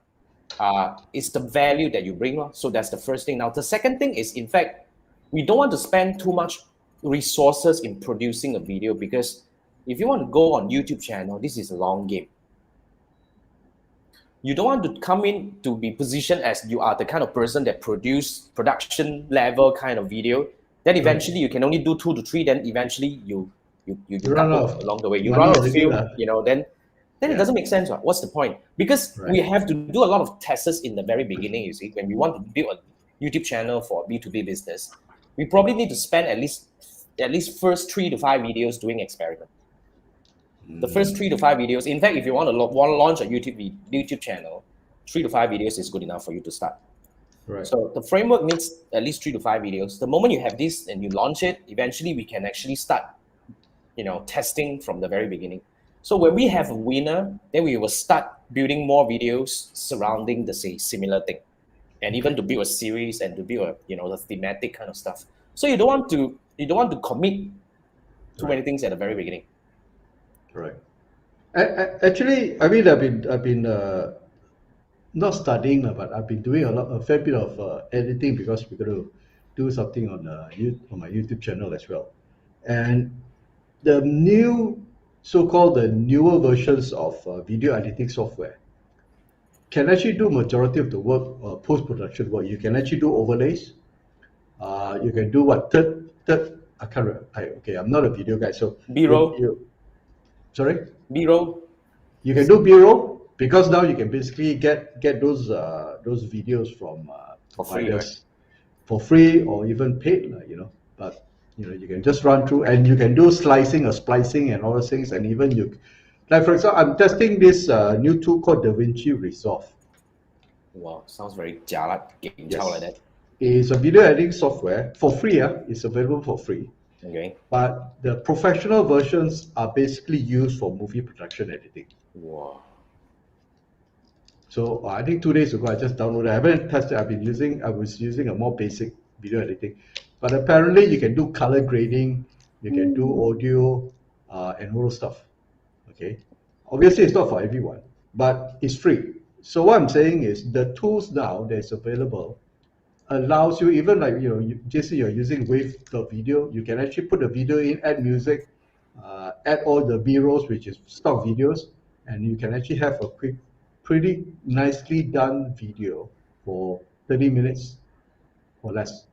it's the value that you bring. So that's the first thing. Now, the second thing is, in fact, we don't want to spend too much resources in producing a video, because if you want to go on YouTube channel, this is a long game. You don't want to come in to be positioned as you are the kind of person that produce production level kind of video. Then eventually you can only do 2 to 3. Then eventually you run off along the way. You money run out of already, film, then it doesn't make sense. What's the point? Because we have to do a lot of tests in the very beginning, you see. When we want to build a YouTube channel for B2B business, we probably need to spend at least first 3 to 5 videos doing experiment. The first 3 to 5 videos. In fact, if you want to launch a YouTube channel, 3 to 5 videos is good enough for you to start. Right. So the framework needs at least 3 to 5 videos. The moment you have this and you launch it, eventually we can actually start, testing from the very beginning. So when we have a winner, then we will start building more videos surrounding the similar thing, and even to build a series and to build the thematic kind of stuff. So you don't want to commit too many things at the very beginning. Right. Actually, I mean, I've been not studying, but I've been doing a fair bit of editing because we're going to do something on my YouTube channel as well. And the newer versions of video editing software can actually do majority of the work, post-production work. You can actually do overlays. You can do what third. I can't remember. Okay, I'm not a video guy, so B-roll. Sorry. B-roll. You can do B-roll because now you can basically get those videos from For free, right? For free or even paid, But you can just run through, and you can do slicing or splicing and all those things, and even like for example, I'm testing this new tool called Davinci Resolve. Wow, sounds very jialat, like that. It's a video editing software for free. It's available for free. Okay. But the professional versions are basically used for movie production editing. Wow. So I think 2 days ago I just downloaded. I haven't tested. I was using a more basic video editing, but apparently you can do color grading, you can do audio, and all those stuff. Okay, obviously it's not for everyone, but it's free. So what I'm saying is the tools now that's available allows you, even like Jason, you're using Wave the video, you can actually put the video in, add music, add all the B-rolls, which is stock videos, and you can actually have a pretty nicely done video for 30 minutes or less.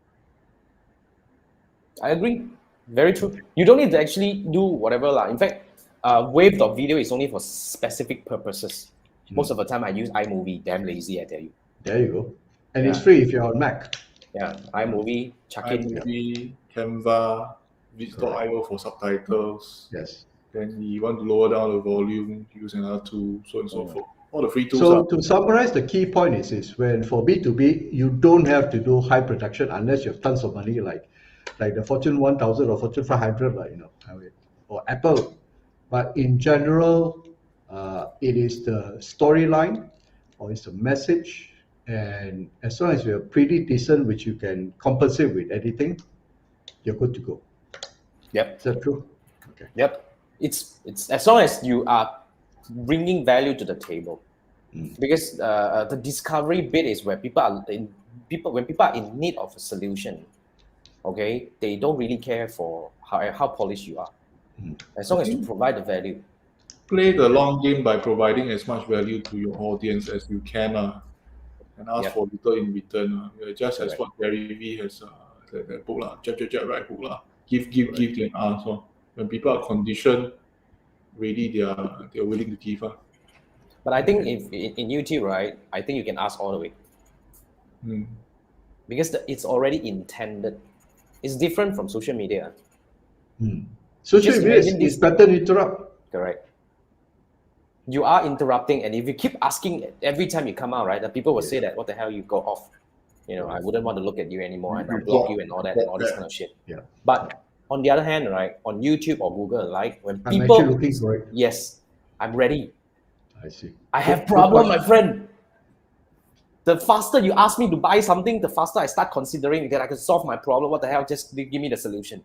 I agree. Very true. You don't need to actually do whatever. In fact, Wave.video is only for specific purposes. Most of the time I use iMovie. Damn lazy, I tell you. There you go. And it's free if you're on Mac. Yeah, iMovie, chuck in. iMovie, Canva, Viz.io for subtitles. Yes. Then you want to lower down the volume, use another tool, so on and so forth. All the free tools. So to summarize, the key point is when for B2B, you don't have to do high production unless you have tons of money, like the Fortune 1000 or Fortune 500, or Apple. But in general, it is the storyline or it's the message, and as long as you're pretty decent, which you can compensate with editing, you're good to go. Yep. Is that true? Okay. Yep. It's as long as you are bringing value to the table, because the discovery bit is where when people are in need of a solution, okay, they don't really care for how polished you are, as long as you provide the value. Play the long game by providing as much value to your audience as you can, and ask for little in return. Just as what Gary Vee has that book, Jab, right hook, give, then ask. When people are conditioned, ready, they are willing to give. But I think if in YouTube, right, I think you can ask all the way. Because it's already intended. It's different from social media. Social media is better to interrupt. Correct. You are interrupting, and if you keep asking every time you come out, right, the people will say that, what the hell, you go off. I wouldn't want to look at you anymore, and I'll block you and all that and all this kind of shit. Yeah. But on the other hand, right, on YouTube or Google, like when I'm people actually looking for it. Yes, I'm ready. I see. I have problem, my friend. The faster you ask me to buy something, the faster I start considering that I can solve my problem. What the hell? Just give me the solution.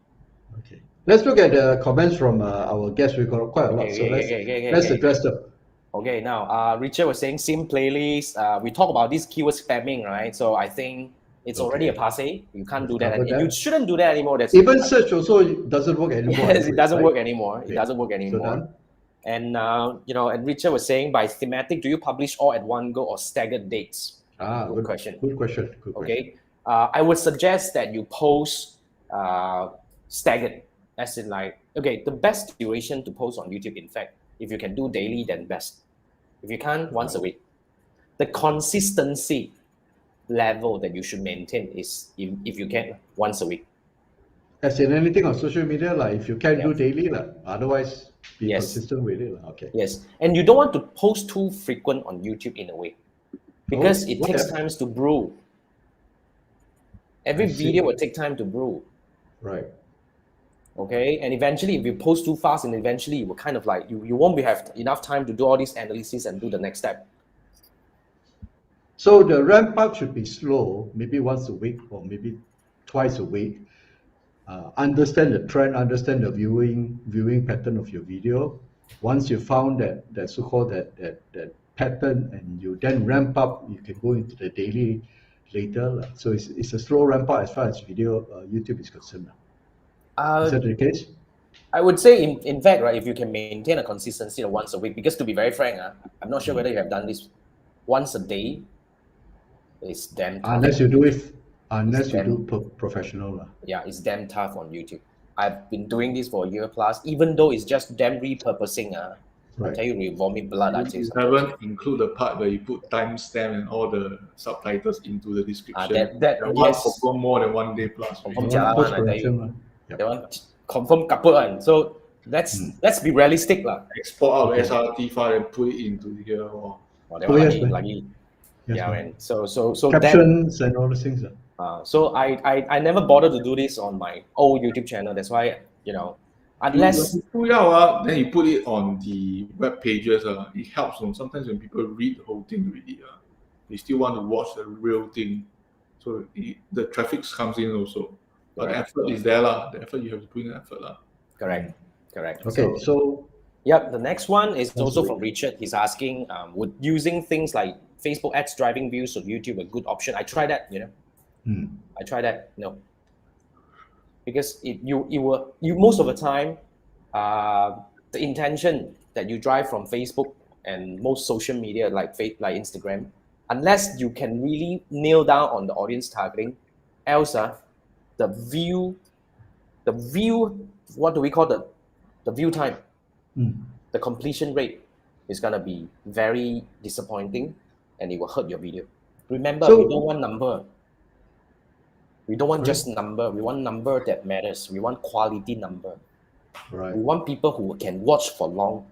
Okay. Let's look at the comments from our guests. We've got quite a lot, let's address them. Okay, now Richard was saying same playlist. We talk about this keyword spamming, right? So I think it's already a passe. You can't do that, and you shouldn't do that anymore. Even search also doesn't work anymore. Yes, it doesn't work anymore. It doesn't work anymore. So and and Richard was saying, by thematic, do you publish all at one go or staggered dates? Good question. Good question. Okay, I would suggest that you post staggered, as in the best duration to post on YouTube. In fact, if you can do daily, then best. If you can't, once a week. The consistency level that you should maintain is, if you can, once a week. As in anything on social media, if you can do daily, otherwise be consistent with it. Okay. Yes, and you don't want to post too frequent on YouTube in a way, because it takes time to brew. Every video will take time to brew. Right. Okay, and eventually if you post too fast, and eventually you will kind of you won't have enough time to do all these analysis and do the next step. So the ramp up should be slow, maybe once a week or maybe twice a week. understand the trend, understand the viewing pattern of your video. Once you found that so-called that pattern, and you then ramp up, you can go into the daily later. So it's a slow ramp up as far as video YouTube is concerned. Is that the case? I would say, in fact, right, if you can maintain a consistency of once a week, because to be very frank, I'm not sure whether you have done this once a day. It's damn tough. Unless you do professional. Yeah, it's damn tough on YouTube. I've been doing this for a year plus, even though it's just damn repurposing. I tell you, you vomit blood. You haven't include the part where you put timestamp and all the subtitles into the description. That yes. Confirm more than 1 day plus. Confirm jalan, I tell you. That one confirm kaput one. So let's be realistic lah. Export out SRT file and put it into here. Lagi. Yes, yeah, man. So captions and all those things. So I never bothered to do this on my old YouTube channel. That's why, unless then you put it on the web pages. It helps them. Sometimes when people read the whole thing already, they still want to watch the real thing. So the traffic comes in also. But the effort is there lah. The effort, you have to put in the effort lah. Correct. Okay, so yep, the next one is also from Richard. He's asking, would using things like Facebook ads driving views on YouTube a good option? I tried that, I tried that, because you most of the time, the intention that you drive from Facebook and most social media like Instagram, unless you can really nail down on the audience targeting, else the view, what do we call the view time, the completion rate is gonna be very disappointing, and it will hurt your video. Remember, we don't want number. We don't want just number. We want number that matters. We want quality number. Right. We want people who can watch for long.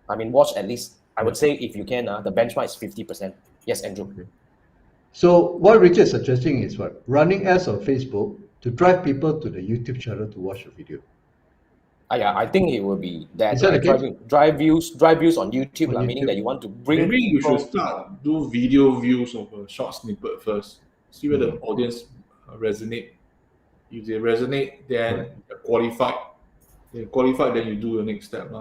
I mean, watch at least, I would say, if you can, the benchmark is 50%. Yes, Andrew. Okay. So what Richard is suggesting is what? Running ads on Facebook to drive people to the YouTube channel to watch the video. Yeah, I think it will be that. Is that okay? Drive views on YouTube, meaning that you want to bring. Maybe you should start do video views of a short snippet first. See where the audience resonate. If they resonate, then you're qualified. They're qualified, then you do the next step.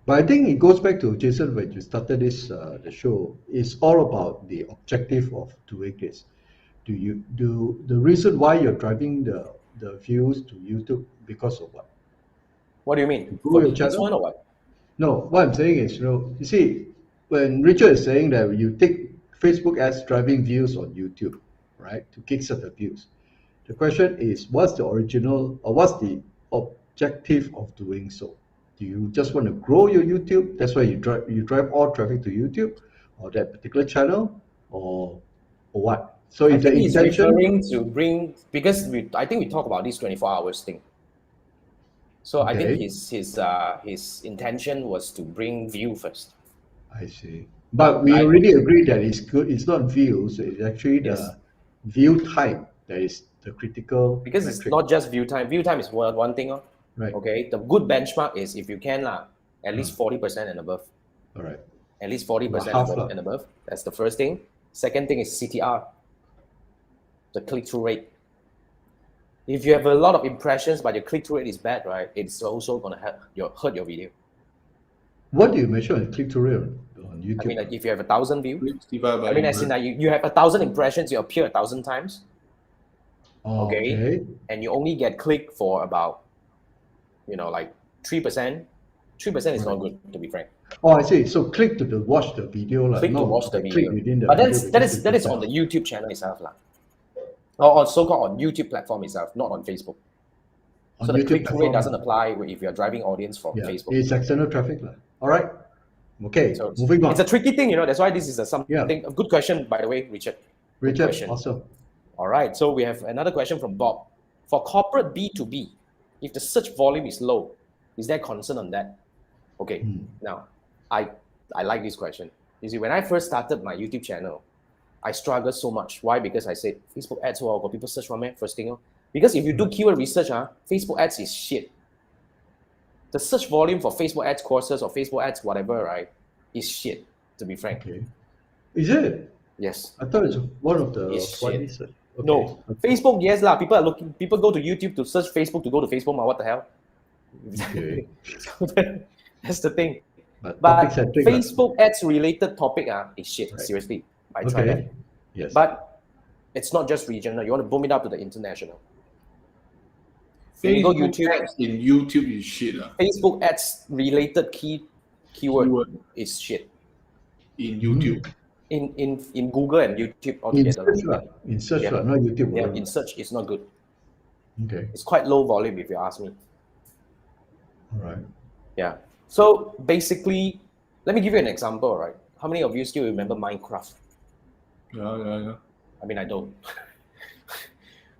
But I think it goes back to Jason when you started this the show. It's all about the objective of doing this. The reason why you're driving the views to YouTube because of what? What do you mean? For your channel one or what? No, what I'm saying is, you see, when Richard is saying that you take Facebook ads driving views on YouTube, right, to kickstart the views. The question is, what's the original or what's the objective of doing so? Do you just want to grow your YouTube? That's why you drive all traffic to YouTube or that particular channel, or what? So if the intention is referring to bring, because I think we talk about this 24 hours thing. So I think his intention was to bring view first. I see. But we already agreed that it's good. It's not views. It's actually the view type that is the critical. Because metric. It's not just view time. View time is one thing. Right. Okay. The good benchmark is if you can at least 40% and above. All right. At least 40% and above. That's the first thing. Second thing is CTR, the click-through rate. If you have a lot of impressions but your click-through rate is bad, right, it's also going to hurt your video. What do you measure on click-through rate on YouTube? I mean, like if you have 1,000 views, I mean, as in like you have 1,000 impressions, you appear 1,000 times. Okay. And you only get click for about, like 3%. 3% is not good, to be frank. Oh, I see. So click to watch the video. Click to watch the video. But that is on the YouTube channel itself. Or so-called on YouTube platform itself, not on Facebook. So the click-through rate doesn't apply if you're driving audience from Facebook. It's external traffic. All right. Okay, so moving on. It's a tricky thing, That's why this is a good question, by the way, Richard. Richard, awesome. All right. So we have another question from Bob. For corporate B2B, if the search volume is low, is there concern on that? Okay. Now, I like this question. You see, when I first started my YouTube channel, I struggled so much. Why? Because I said Facebook ads, got people search for me first thing. Because if you do keyword research, Facebook ads is shit. The search volume for Facebook ads courses or Facebook ads whatever, right, is shit, to be frank. Okay. Is it? Yes. I thought it's one of the No. Facebook, yes lah. People are looking. People go to YouTube to search Facebook to go to Facebook. What the hell? Okay. So that's the thing. But But topic-centric, Facebook ads related topic is shit. Right. Seriously, I tried that. Yes. But it's not just regional. You want to boom it up to the international. When you go YouTube, ads in YouTube is shit. Facebook ads related keyword is shit. In YouTube. In Google and YouTube In altogether. search, not YouTube. Yeah, in search, it's not good. Okay. It's quite low volume if you ask me. All right. Yeah. So basically, let me give you an example, right? How many of you still remember Minecraft? Yeah. I mean, I don't.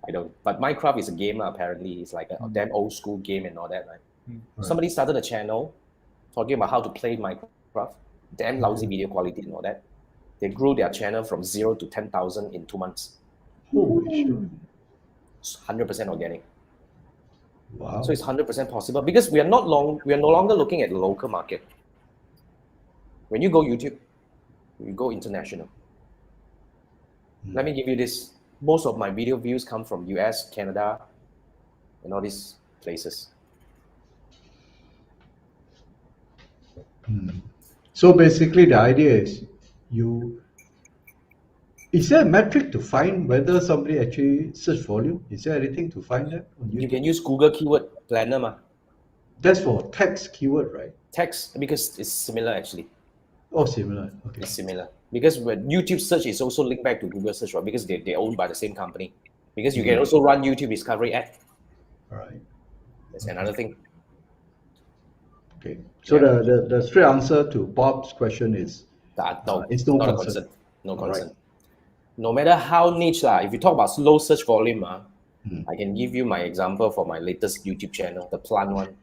I don't. But Minecraft is a game, apparently. It's like a damn old school game and all that, right? Right. Somebody started a channel talking about how to play Minecraft. Damn lousy video quality and all that. They grew their channel from 0 to 10,000 in 2 months. Holy shit. 100% organic. Wow. So it's 100% possible because we are no longer looking at the local market. When you go YouTube, you go international. Let me give you this. Most of my video views come from US, Canada, and all these places. So basically the idea is is there a metric to find whether somebody actually search volume? Is there anything to find that on YouTube? You can use Google Keyword Planner. That's for text keyword, right? Text, because it's similar actually. Oh, similar. Okay. It's similar. Because when YouTube search is also linked back to Google search, right? Because they're owned by the same company. Because you can also run YouTube discovery ad. All right. That's another thing. Okay. So the straight answer to Bob's question is No, it's no not a concern. concern. No concern. Right. No matter how niche, if you talk about low search volume, I can give you my example for my latest YouTube channel, the plant one.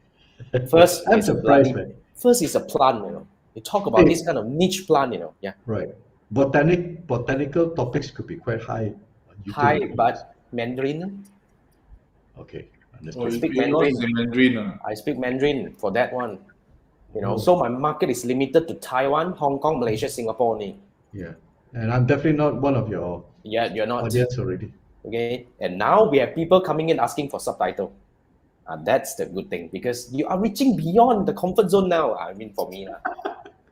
First, I'm it's surprised, man. First is a plant, You talk about this kind of niche plant, Yeah. Right. Botanical topics could be quite high on YouTube. High, but Mandarin. Okay. I Understood. speak You're not Mandarin. in Mandarin. I speak Mandarin for that one. So my market is limited to Taiwan, Hong Kong, Malaysia, Singapore only. Yeah. And I'm definitely not one of your You're not. audience already. Okay. And now we have people coming in asking for subtitle. That's the good thing because you are reaching beyond the comfort zone now. I mean, for me.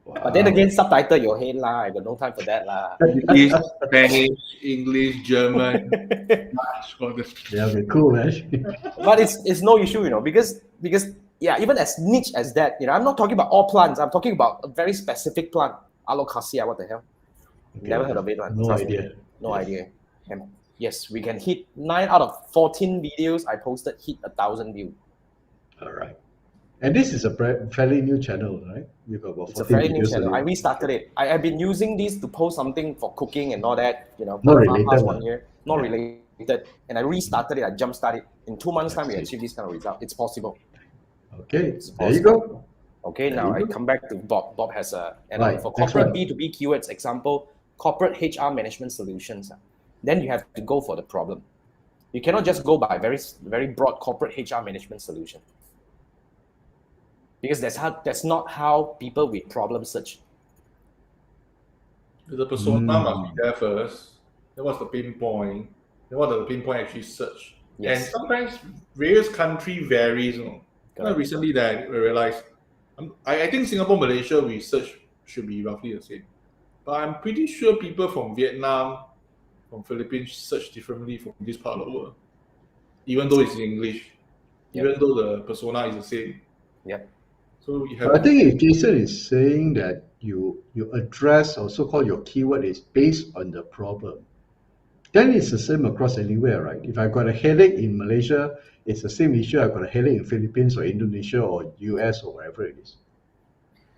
Wow. But then again, subtitle your head lah. I got no time for that lah. English, Spanish, English, German. Yeah, be cool, man. But it's no issue, because even as niche as that, I'm not talking about all plants. I'm talking about a very specific plant. Alocasia, what the hell? Okay. Never heard of it, man. No idea. No idea. And yes, we can hit 9 out of 14 videos I posted hit 1,000 views. All right. And this is a fairly new channel, right? You've got about 14 It's a very new videos channel. I already. restarted it. I've been using this to post something for cooking and all that, Not for the related, past lah. 1 year. Not related. And I restarted it. I jump-started it. In 2 months' time, we achieve this kind of result. It's possible. Okay. There you go. Okay, There now you I go. come back to Bob. Bob has for Next corporate one. B2B keywords, example, corporate HR management solutions. Then you have to go for the problem. You cannot just go by very, very broad corporate HR management solution. Because that's not how people with problems search. The persona must be there first. Then what's the pain point? Then what does the pain point actually search? Yes. And sometimes various country varies. Correct. Recently that I realized, I think Singapore, Malaysia research should be roughly the same. But I'm pretty sure people from Vietnam, from Philippines search differently from this part of the world. Even though it's in English, even though the persona is the same. Yep. So you have. I think if Jason is saying that you address or so-called your keyword is based on the problem, then it's the same across anywhere, right? If I've got a headache in Malaysia, it's the same issue. I've got a headache in Philippines or Indonesia or US or wherever it is.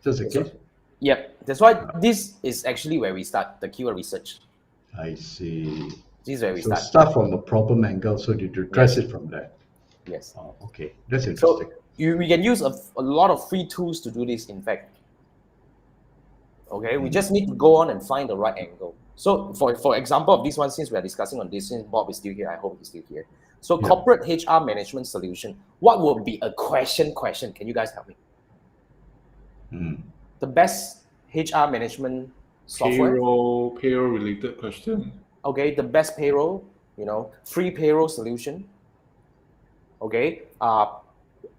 That's the case? Yep. That's why this is actually where we start the keyword research. I see. This is where we So start. from a problem angle, so you address it from there. Yes. Oh, okay. That's So interesting. we can use a lot of free tools to do this, in fact. Okay, we just need to go on and find the right angle. So for example of this one, since we are discussing on this, since Bob is still here, I hope he's still here. So corporate HR management solution, what would be a question? Can you guys help me? The best HR management software? Payroll related question. Okay, the best payroll, free payroll solution. Okay,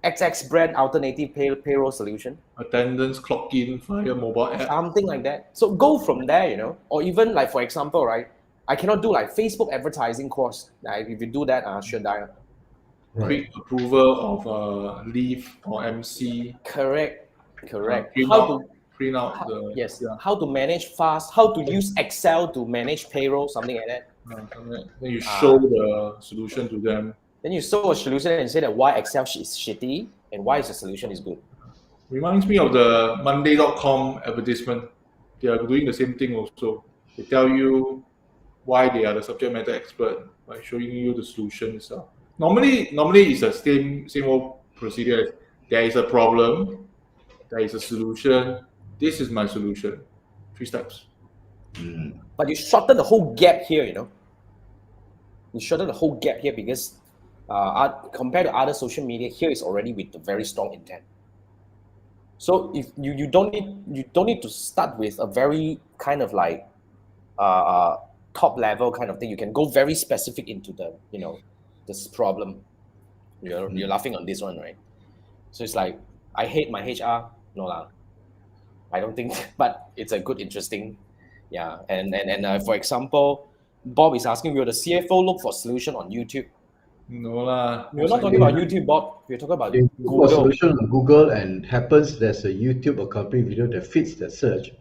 XX brand alternative payroll solution. Attendance, clock in via mobile app. Something like that. So go from there, or even like, for example, right? I cannot do like Facebook advertising course. Like if you do that, should I? Quick approval of leave or MC. Correct. Print out the yes. Yeah. How to manage fast? How to use Excel to manage payroll? Something like that. Then you show the solution to them. Then you show a solution and say that why Excel is shitty and why the solution is good. Reminds me of the Monday.com advertisement. They are doing the same thing also. They tell you why they are the subject matter expert by showing you the solution itself. Normally it's the same old procedure. There is a problem, there is a solution. This is my solution. 3 steps. But you shorten the whole gap here, You shorten the whole gap here because compared to other social media, here is already with a very strong intent. So if you don't need to start with a very kind of like top level kind of thing. You can go very specific into the this problem. You're laughing on this one, right? So it's like, I hate my HR. No lah, I don't think. But it's a good, interesting, yeah. And for example, Bob is asking, will the CFO look for solution on YouTube? No lah. We're not talking about YouTube, Bob. We're talking about Google. Solution on Google, and happens there's a YouTube accompanying video that fits the search,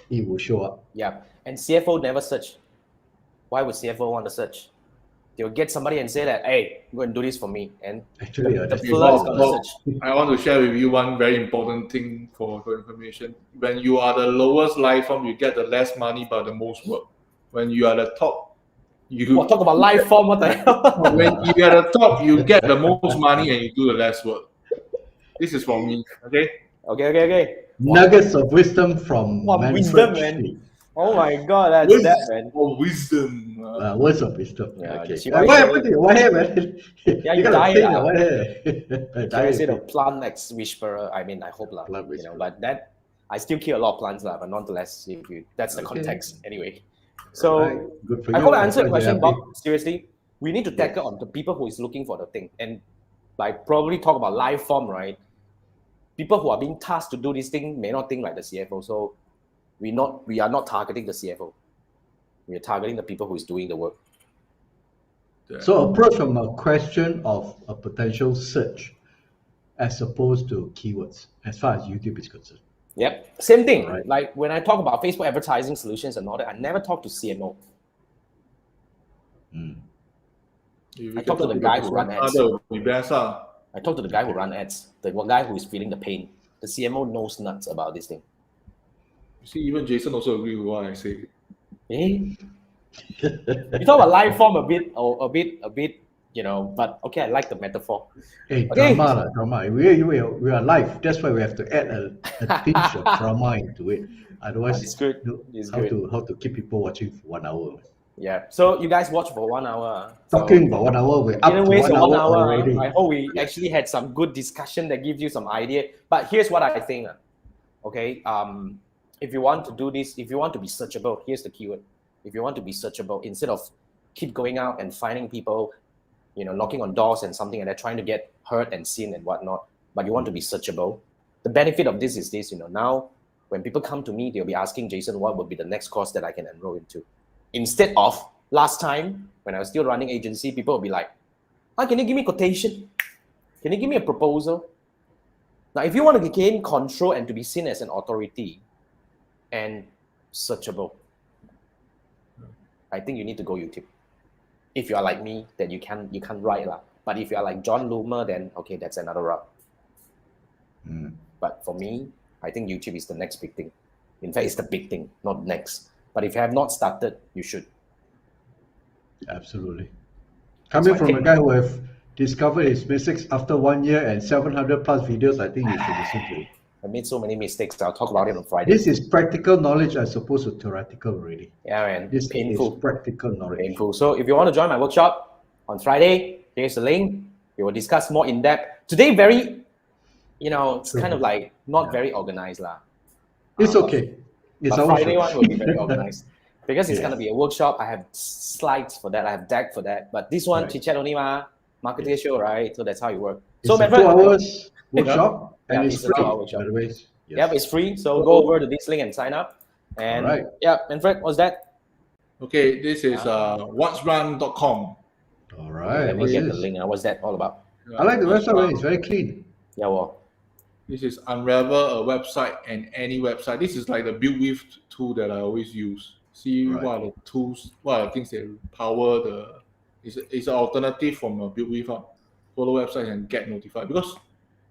it will show up. Yeah, and CFO never search. Why would CFO want to search? They'll get somebody and say that, hey, go and do this for me. And actually, the first is going to search. I want to share with you one very important thing for information. When you are the lowest life form, you get the less money but the most work. When you are the top, talk about life form, what the hell? When you are the top, you get the most money and you do the less work. This is for me, okay? Okay. Nuggets of wisdom from wisdom, man. Oh my God, that's that, man. Wisdom. Words of wisdom. Yeah, okay. What happened to you? What happened? Yeah, you died. I say the plant whisperer. I mean, I hope lah. But that I still kill a lot of plants lah. But nonetheless, that's the context anyway. So good for I you. hope I answered the question, Bob. Seriously, we need to tackle on the people who is looking for the thing and like probably talk about life form, right? People who are being tasked to do this thing may not think like the CFO. So we are not targeting the CFO. We are targeting the people who is doing the work. So approach from a question of a potential search as opposed to keywords, as far as YouTube is concerned. Yep, same thing. Right. Like when I talk about Facebook advertising solutions and all that, I never talk to CMO. I talk to the guy who runs ads. I talk to the guy who runs ads, the guy who is feeling the pain. The CMO knows nuts about this thing. You see, even Jason also agree with what I say. You talk about life form a bit, but okay, I like the metaphor. Hey, okay. drama. We are live. That's why we have to add a pinch of drama into it. Otherwise, it's good. How to keep people watching for 1 hour. Yeah. So you guys watch for 1 hour. Talking about 1 hour, we're up to 1 hour already. I hope we actually had some good discussion that gives you some idea. But here's what I think. Okay. If you want to do this, if you want to be searchable, here's the keyword. If you want to be searchable, instead of keep going out and finding people, knocking on doors and something and they're trying to get heard and seen and whatnot, but you want to be searchable. The benefit of this is this, now when people come to me, they'll be asking Jason, what would be the next course that I can enroll into? Instead of last time when I was still running agency, people will be like, can you give me quotation? Can you give me a proposal? Now, if you want to gain control and to be seen as an authority and searchable, I think you need to go YouTube. If you are like me, then you can write lah. But if you are like John Loomer, then okay, that's another route. But for me, I think YouTube is the next big thing. In fact, it's the big thing, not next. But if you have not started, you should. Absolutely. Coming from a guy who have discovered his mistakes after 1 year and 700 plus videos, I think you should listen to it. I made so many mistakes. I'll talk about it on Friday. This is practical knowledge as opposed to theoretical already. Yeah, man. This painful. is practical knowledge. Painful. So if you want to join my workshop on Friday, here's the link. We will discuss more in depth. Today, it's kind of like not very organized lah. It's okay. It's but Friday one will be very organized. because it's Yeah. gonna be a workshop. I have slides for that. I have deck for that. But this one, Right. chit chat only, Marketeer show, right? So that's how it works. It's So, a Manfred, 2 hours workshop, and Yeah, it's it's a free, 2-hour by workshop. the way. Yes. Yep, it's free. So go over to this link and sign up. And Alright. yeah, Manfred, what's that? Okay, this is whatsrun.com. All right. Let me What's get the this? link. What's that all about? I like the website, man. It's very clean. Yeah, well, This is Unravel a website and any website. This is like the build with tool that I always use. See Right. what are the tools, what are the things that power the. It's an alternative from a build with. Follow websites and get notified. Because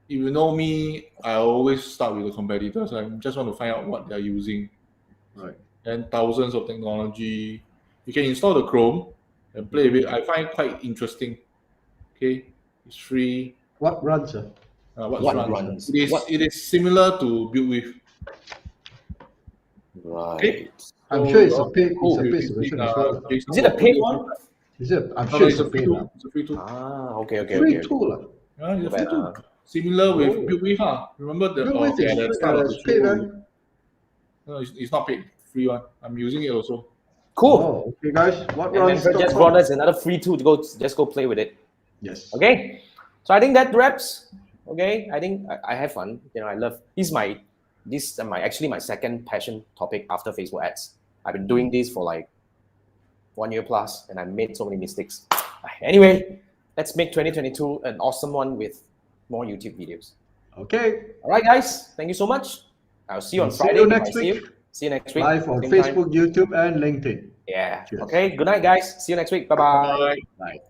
if you know me, I always start with the competitors. I just want to find out what they're using. Right. And thousands of technology. You can install the Chrome and play with it. I find it quite interesting. Okay, it's free. What runs, sir? What What runs? runs? It is similar to build with. right. Okay. I'm So, sure it's a paid Jason, solution as well. Is it a paid one? Is it? I'm No, sure it's it's a a free paid tool. one. It's a free tool. Okay. Free tool. It's a free Bad, tool. Similar with Oh. build with. Remember the Build with at the is start of the paid, show. man. No, it's not paid. Free one. I'm using it also. Cool. Oh, okay, guys. What And runs? Manfred just brought us another free tool to go. Just go play with it. Yes. Okay. So I think that wraps. Okay. I think I have fun. I love actually my second passion topic after Facebook ads. I've been doing this for like 1 year plus, and I made so many mistakes. Anyway, let's make 2022 an awesome one with more YouTube videos. Okay. All right, guys. Thank you so much. I'll see you on See Friday. you if I next see you. week. See you next week. Live on same time. Facebook, YouTube, and LinkedIn. Yeah. Cheers. Okay. Good night, guys. See you next week. Bye-bye. Bye. Bye.